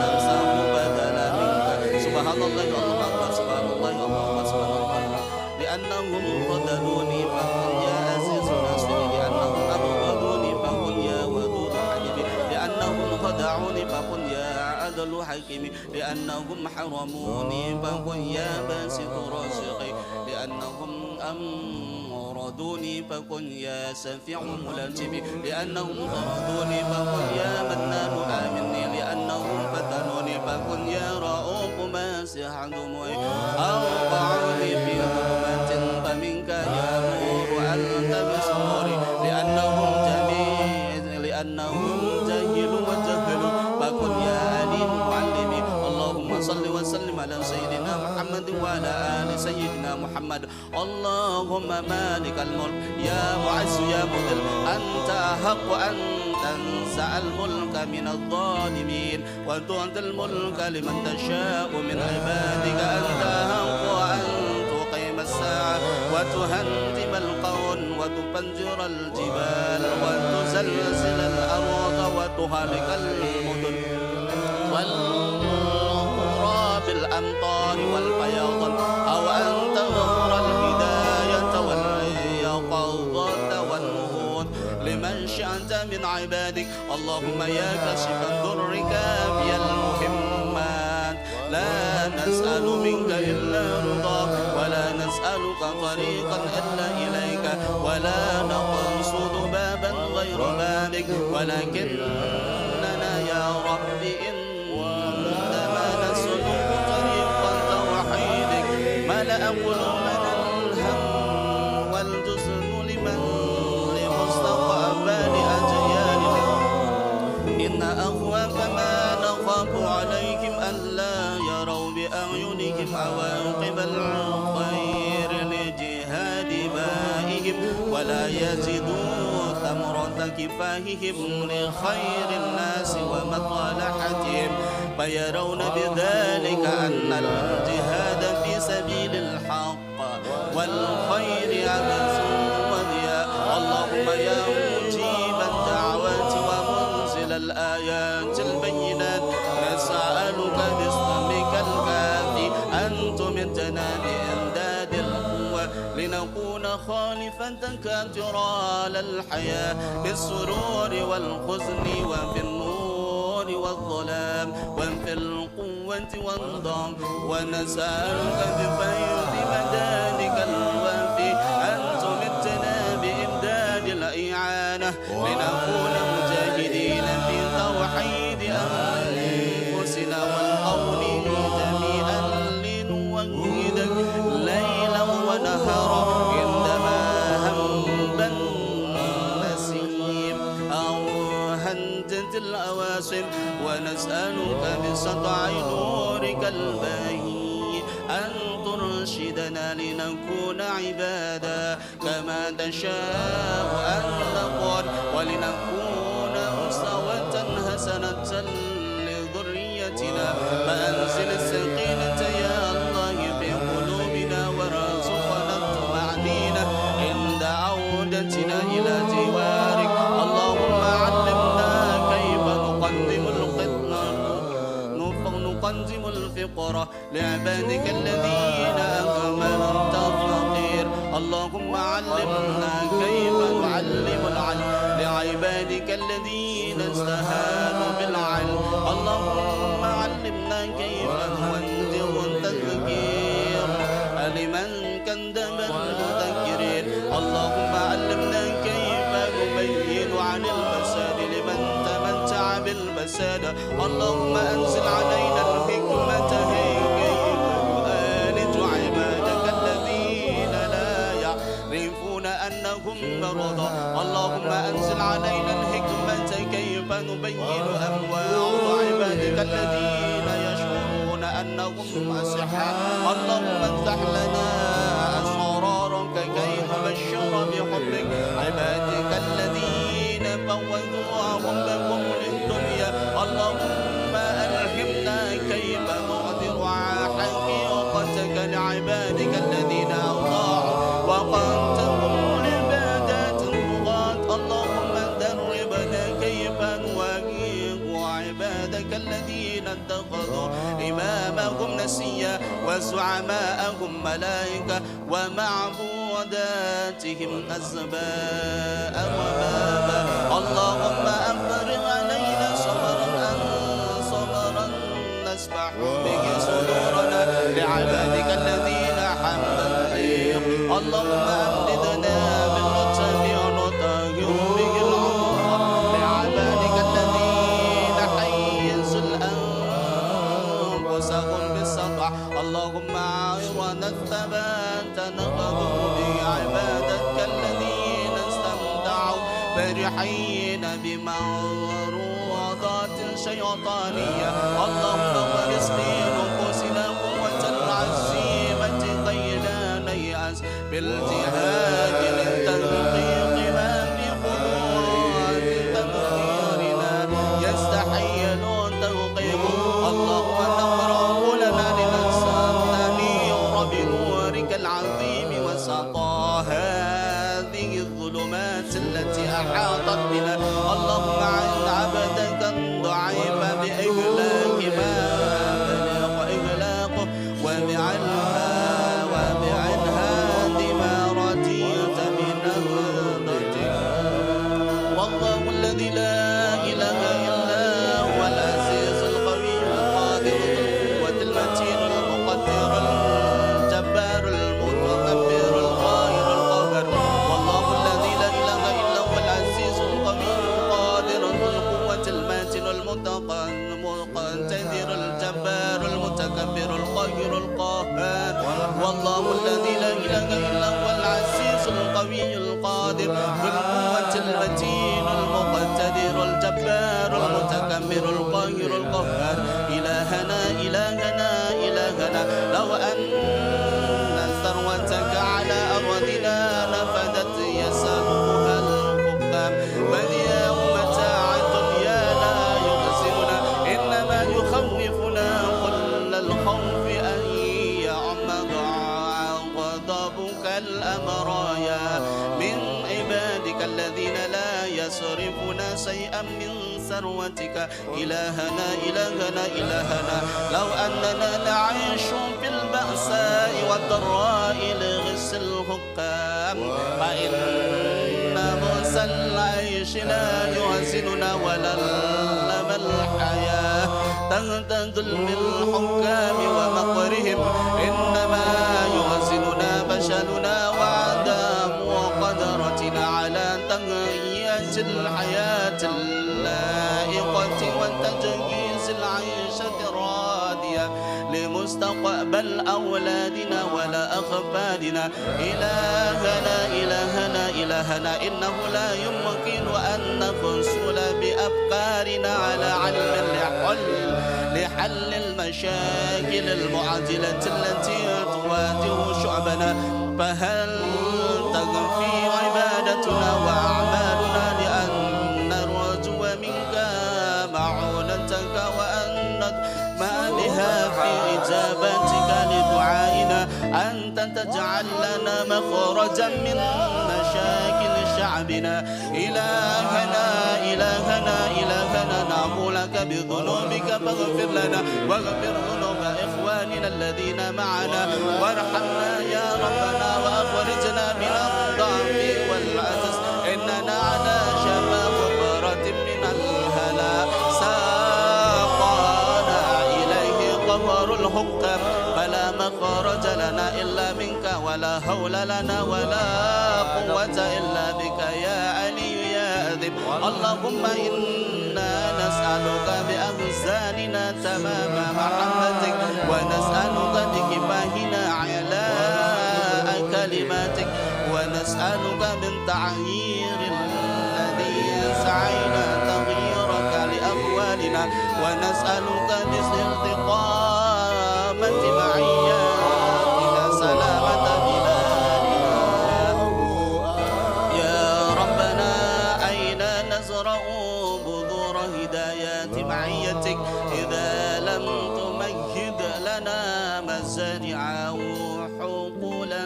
نفسه بدلا منك سبحان الله الله أكبر سبحان الله الله سبحان الله لأنهم خذلوني فقل يا عزيز ناصري لأنهم أبغضوني فقل يا ودود حبيبي لأنهم خدعوني فقل يا عدل حكيمي لأنهم حرموني فقل يا باسط رازقي لأنهم أمردوني فقل يا سفيع ملتمي لأنهم طردوني فقل يا منان آمني لأنهم فتنوني فقل يا رؤوف ماسح دموعي أوقعوني في ظلمات فمنك يا نور أنت بصوري لأنهم جهلوا وجهلوا فقل يا عليم معلمي اللهم صل وسلم على سيدنا محمد وعلى آل سيدنا محمد اللهم مالك الملك يا معز يا مذل أنت أحق أن تنزع الملك من الظالمين وتعطي الملك لمن تشاء من عبادك أنت أحق أن تقيم الساعة وتهدم القول وتنجر الجبال وتزلزل الأرض وتهلك المدن والقرى بالأمطار والفيضان أو أن تغفر الهداية واليقظة والنهوض لمن شئت من عبادك. اللهم يا كاشف الضر كافي المهمات لا نسأل منك إلا رضاك ولا نسألك طريقا إلا إليك ولا نقصد بابا غير بابك ولكننا يا رب إنما نسلك طريقا توحيدك ملأ قلوبنا الهم والجزن لمستقبل أجيالنا. إن أخوف ما نخاف عليهم ألا يروا بأعينهم عواقب الخير لجهاد بائهم ولا يجدوا ثمرة كفاحهم لخير الناس ومصالحتهم فيرون بذلك أن الجهاد في سبيل الحق والخير عبث وضياء. اللهم يا مجيب الدعوات ومنزل الآيات البينات نسألك باسمك الكافي أن تمدنا بإمداد القوة لنكون خالفتك طرال الحياة بالسرور والحزن وفي النور والظلام وفي القوة والضعف ونسألك بفيض مدادك الوافي أن تمدنا بإمداد الإعانة لنكون مجاهدين في توحيد أنفسنا والقول جميعا لنوحدك ليلا ونهارا عندما هم النسيم أو هنجت الأواسم ونسألك بسطع نورك البهي أن ترشدنا لنكون عبادا كما تشاء أن نكون ولنكون أسوة حسنة لذريتنا فأنزل السكينة يا الله في قلوبنا وارزقنا الطمأنينة عند عودتنا إلى جوارك. اللهم علمنا كيف نقدم الفقراء لعبادك الذين أكملت الفقير. اللهم علمنا كيف نعلم العلم لعبادك الذين استهانوا بالعلم. اللهم علمنا كيف نوجه التذكير لمن كذب المذكرين. اللهم علمنا كيف نبين عن الفساد لمن تمتع بالفساد. اللهم أنزل علينا الحكمة كيف نؤالج عبادك الذين لا يعرفون أنهم مرضى. اللهم أنزل علينا الحكمة كيف نبين أنواع عبادك الذين يشعرون أنهم أصحاء. اللهم افتح لنا أسرارك كي نبشر بحبك عبادك الذين فوضوا أمرهم للدنيا. اللهم ألهمنا كيف نقدر على حقيقتك لعبادك الذين أطاعوا وقدموا لعبادات الطغاة. اللهم دربنا كيف نواجه عبادك الذين اتخذوا إمامهم نسيا وزعماءهم ملائكة ومعبوداتهم أزباء وبابا. اللهم أفرغ علينا صبرا نسبح به صدورنا لعبادك الذين حملوا الحيض. اللهم أمددنا بالرتب ونطهر به العمر لعبادك الذين حيزوا الأنفسهم بالسطع. اللهم أعرنا الثبات نقضوا بعبادك الذين استمتعوا فرحين بمعروضات شيطانية. اللهم اغرس في نفوسنا قوة العزيمة كي لا نيأس بالجهاد للتحقيق ما في خطوات تفكيرنا يستحيل التوقيف. اللهم نور عقولنا لنستنير بنورك العظيم وسطى هذه الظلمات المقتدر الجبار المتكبر القاهر القهار والله الذي لا إله إلا هو العزيز القوي القادر ذو القوة المتين المقتدر الجبار المتكبر القاهر القهار إلهنا إلهنا إلهنا لو أن ثروتك على أرضنا نفدت يسألها الحكام بل يوم متاع الدنيا لا يخزنا إنما يخوفنا كل الخوف أن يعم غضبك الأمرايا من عبادك الذين لا يصرفون شيئا من ثروتك إلهنا إلهنا إلهنا لو أننا نعيش في البأساء والضراء لغس الحكام فإن بؤس العيش لا يحزننا ولا ألم الحياة تحت ظلم الحكام ومقرهم إنما يحزننا فشلنا وعدم وقدرتنا على تغيير الحياة اللائقة وتجهيز العيشة الراضية لمستقبل أولادنا ولا أخبارنا إلهنا إلهنا إلهنا إنه لا يمكن أن نفصل بأفكارنا على علم لحل المشاكل المعضلة التي تواجه شعبنا فهل تكفي عبادتنا وأعمالنا لأن نرجو منك معونتك وأن نطمع بها في إجابتك لدعائنا أنت تجعل لنا مخرجا من مشاكل شعبنا إلهنا إلهنا إلهنا نعم لك بذنوبك فاغفر لنا واغفر ذنوب إخواننا الذين معنا وارحمنا يا ربنا وأخرجنا من الضعف والعجز إننا على شفا حفرة من الهلاك ساقنا إليه قهر الحكام فلا مخرج لنا إلا منك ولا حول لنا ولا قوة إلا بك يا علي يا عظيم اللهم إنا نسألك بأغزالنا تمام محبتك ونسألك بكفاهنا علاء كلماتك ونسألك من تعيير الذي سعينا تغييرك لأموالنا ونسألك باستقامة معياتنا سلامة بلادنا يا ربنا أين نزرع بذور هدايات معيتك إذا لم تمهد لنا مزارعه حقولا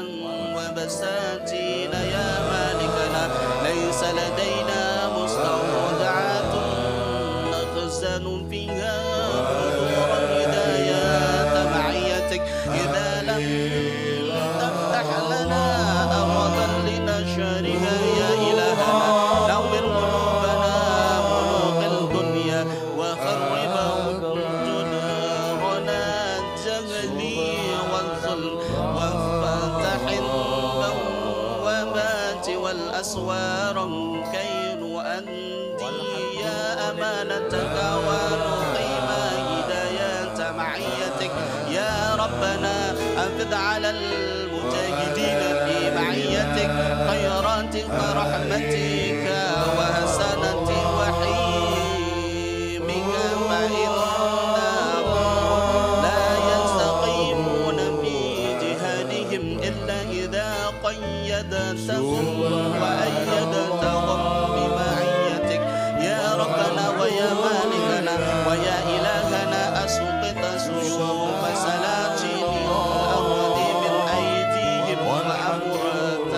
وبساتين يا مالكنا ليس لدينا مستودعات نخزن فيها بذور هدايات معيتك إذا لم تفتح لنا أرضا لنشرها يا إلهنا نور قلوبنا ملوك الدنيا وخرب جدارنا الجهل والظلم وافتح البوابات والأسوار كي نؤدي يا أمانتك ونقيم هدايات معيتك يا ربنا أنفذ على المجاهدين في معيتك خيراتك ورحمتك وحسنة وحيمك فإنهم لا يستقيمون في جهادهم إلا إذا قيدتهم وأيدتهم بمعيتك يا ربنا ويا مالكنا ويا إلهنا أسقط سيوف سلاطين الأرض من أيديهم وأمرت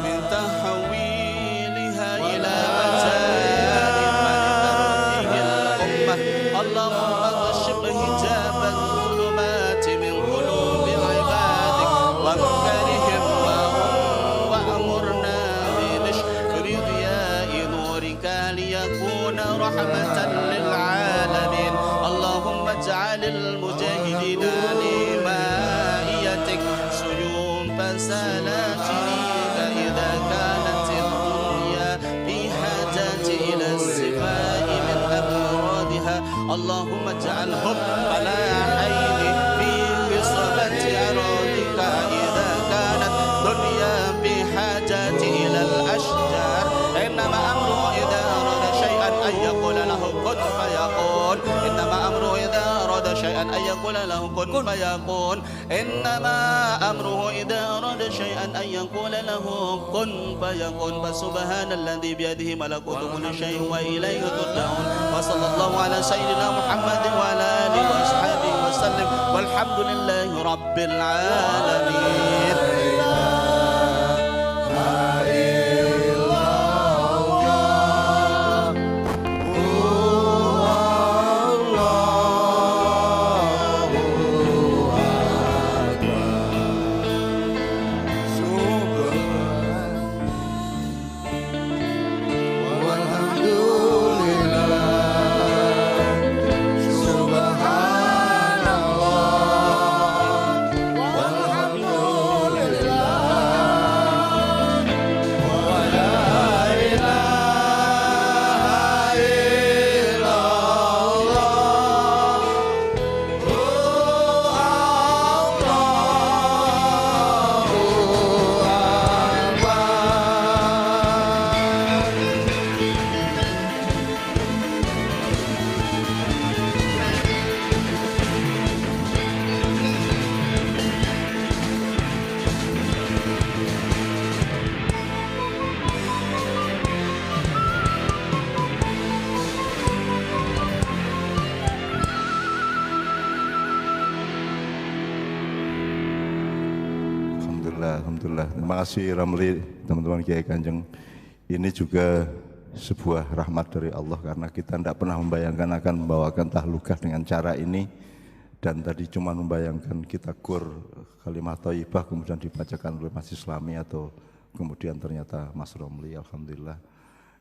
من تحويلها إلى مجارم لترفيه الأمة اللهم اكشف حجاب الظلمات من قلوب عبادك ومنكرهم وأمرنا بنشر ضياء نورك ليكون رحمة للعالمين اللهم اجعل المجاهدين لمائيتك سيوف سلاطينك إذا كانت الدنيا في حاجة إلى الصفاء من أمراض اللهم اجعلهم فلاحين في قصبة أراضيك إذا كانت دنيا بحاجة إلى الأشجار إنما أمره إذا أراد شيئا أن يقول له كن فيكون إنما أمره إذا أراد شيئا أن يقول له كن فيكون إنما أمره إذا أراد شيئا أن يقول له كن فيكون فسبحان الذي بيده ملكوت كل شيء وإليه ترجعون وصلى الله على سيدنا محمد وعلى آله وأصحابه وسلم والحمد لله رب العالمين. Alhamdulillah. Terima kasih Ramli, teman-teman Kiai Kanjeng. Ini juga sebuah rahmat dari Allah karena kita tidak pernah membayangkan akan membawakan tahlukah dengan cara ini. Dan tadi cuma membayangkan kita kur kalimat thayyibah kemudian dibacakan oleh Mas Islami atau kemudian ternyata Mas Ramli. Alhamdulillah.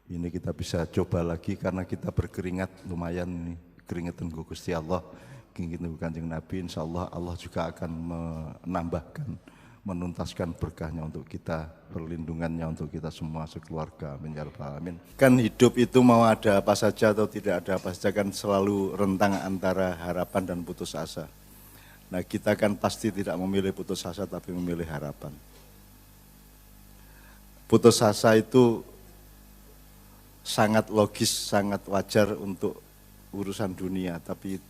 Ini kita bisa coba lagi karena kita berkeringat lumayan nih, keringetan Gusti Allah, keringetan Kanjeng Nabi. Insya Allah Allah juga akan menambahkan, menuntaskan berkahnya untuk kita, perlindungannya untuk kita semua sekeluarga. Amin ya rabbal alamin. Kan hidup itu mau ada apa saja atau tidak ada apa saja kan selalu rentang antara harapan dan putus asa. Nah kita kan pasti tidak memilih putus asa tapi memilih harapan. Putus asa itu sangat logis, sangat wajar untuk urusan dunia, tapi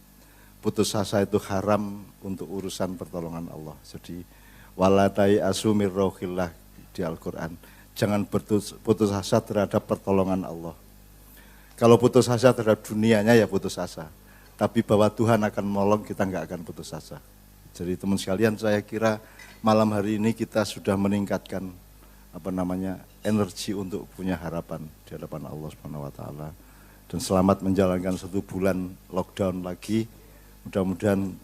putus asa itu haram untuk urusan pertolongan Allah. Jadi walatai asumir rohillah di Al-Quran. Jangan putus asa terhadap pertolongan Allah. Kalau putus asa terhadap dunianya ya putus asa. Tapi bahwa Tuhan akan menolong kita nggak akan putus asa. Jadi teman sekalian saya kira malam hari ini kita sudah meningkatkan energi untuk punya harapan di hadapan Allah Subhanahu wa taala. Dan selamat menjalankan 1 bulan lockdown lagi. Mudah-mudahan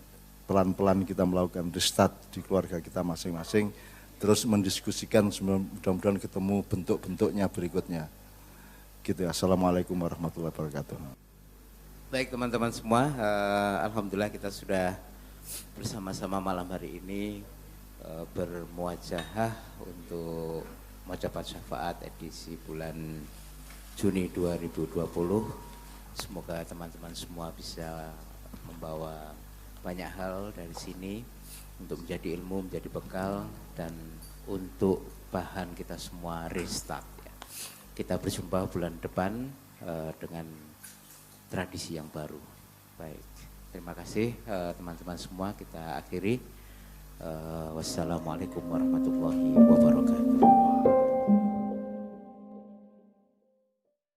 pelan-pelan kita melakukan restart di keluarga kita masing-masing, terus mendiskusikan, mudah-mudahan ketemu bentuk-bentuknya berikutnya. Gitu ya. Assalamualaikum warahmatullahi wabarakatuh. Baik teman-teman semua, alhamdulillah kita sudah bersama-sama malam hari ini bermuajahah untuk Majapat Syafaat edisi bulan Juni 2020. Semoga teman-teman semua bisa membawa banyak hal dari sini untuk menjadi ilmu, menjadi bekal, dan untuk bahan kita semua restart. Ya. Kita berjumpa bulan depan dengan tradisi yang baru. Baik, terima kasih teman-teman semua. Kita akhiri. Wassalamualaikum warahmatullahi wabarakatuh.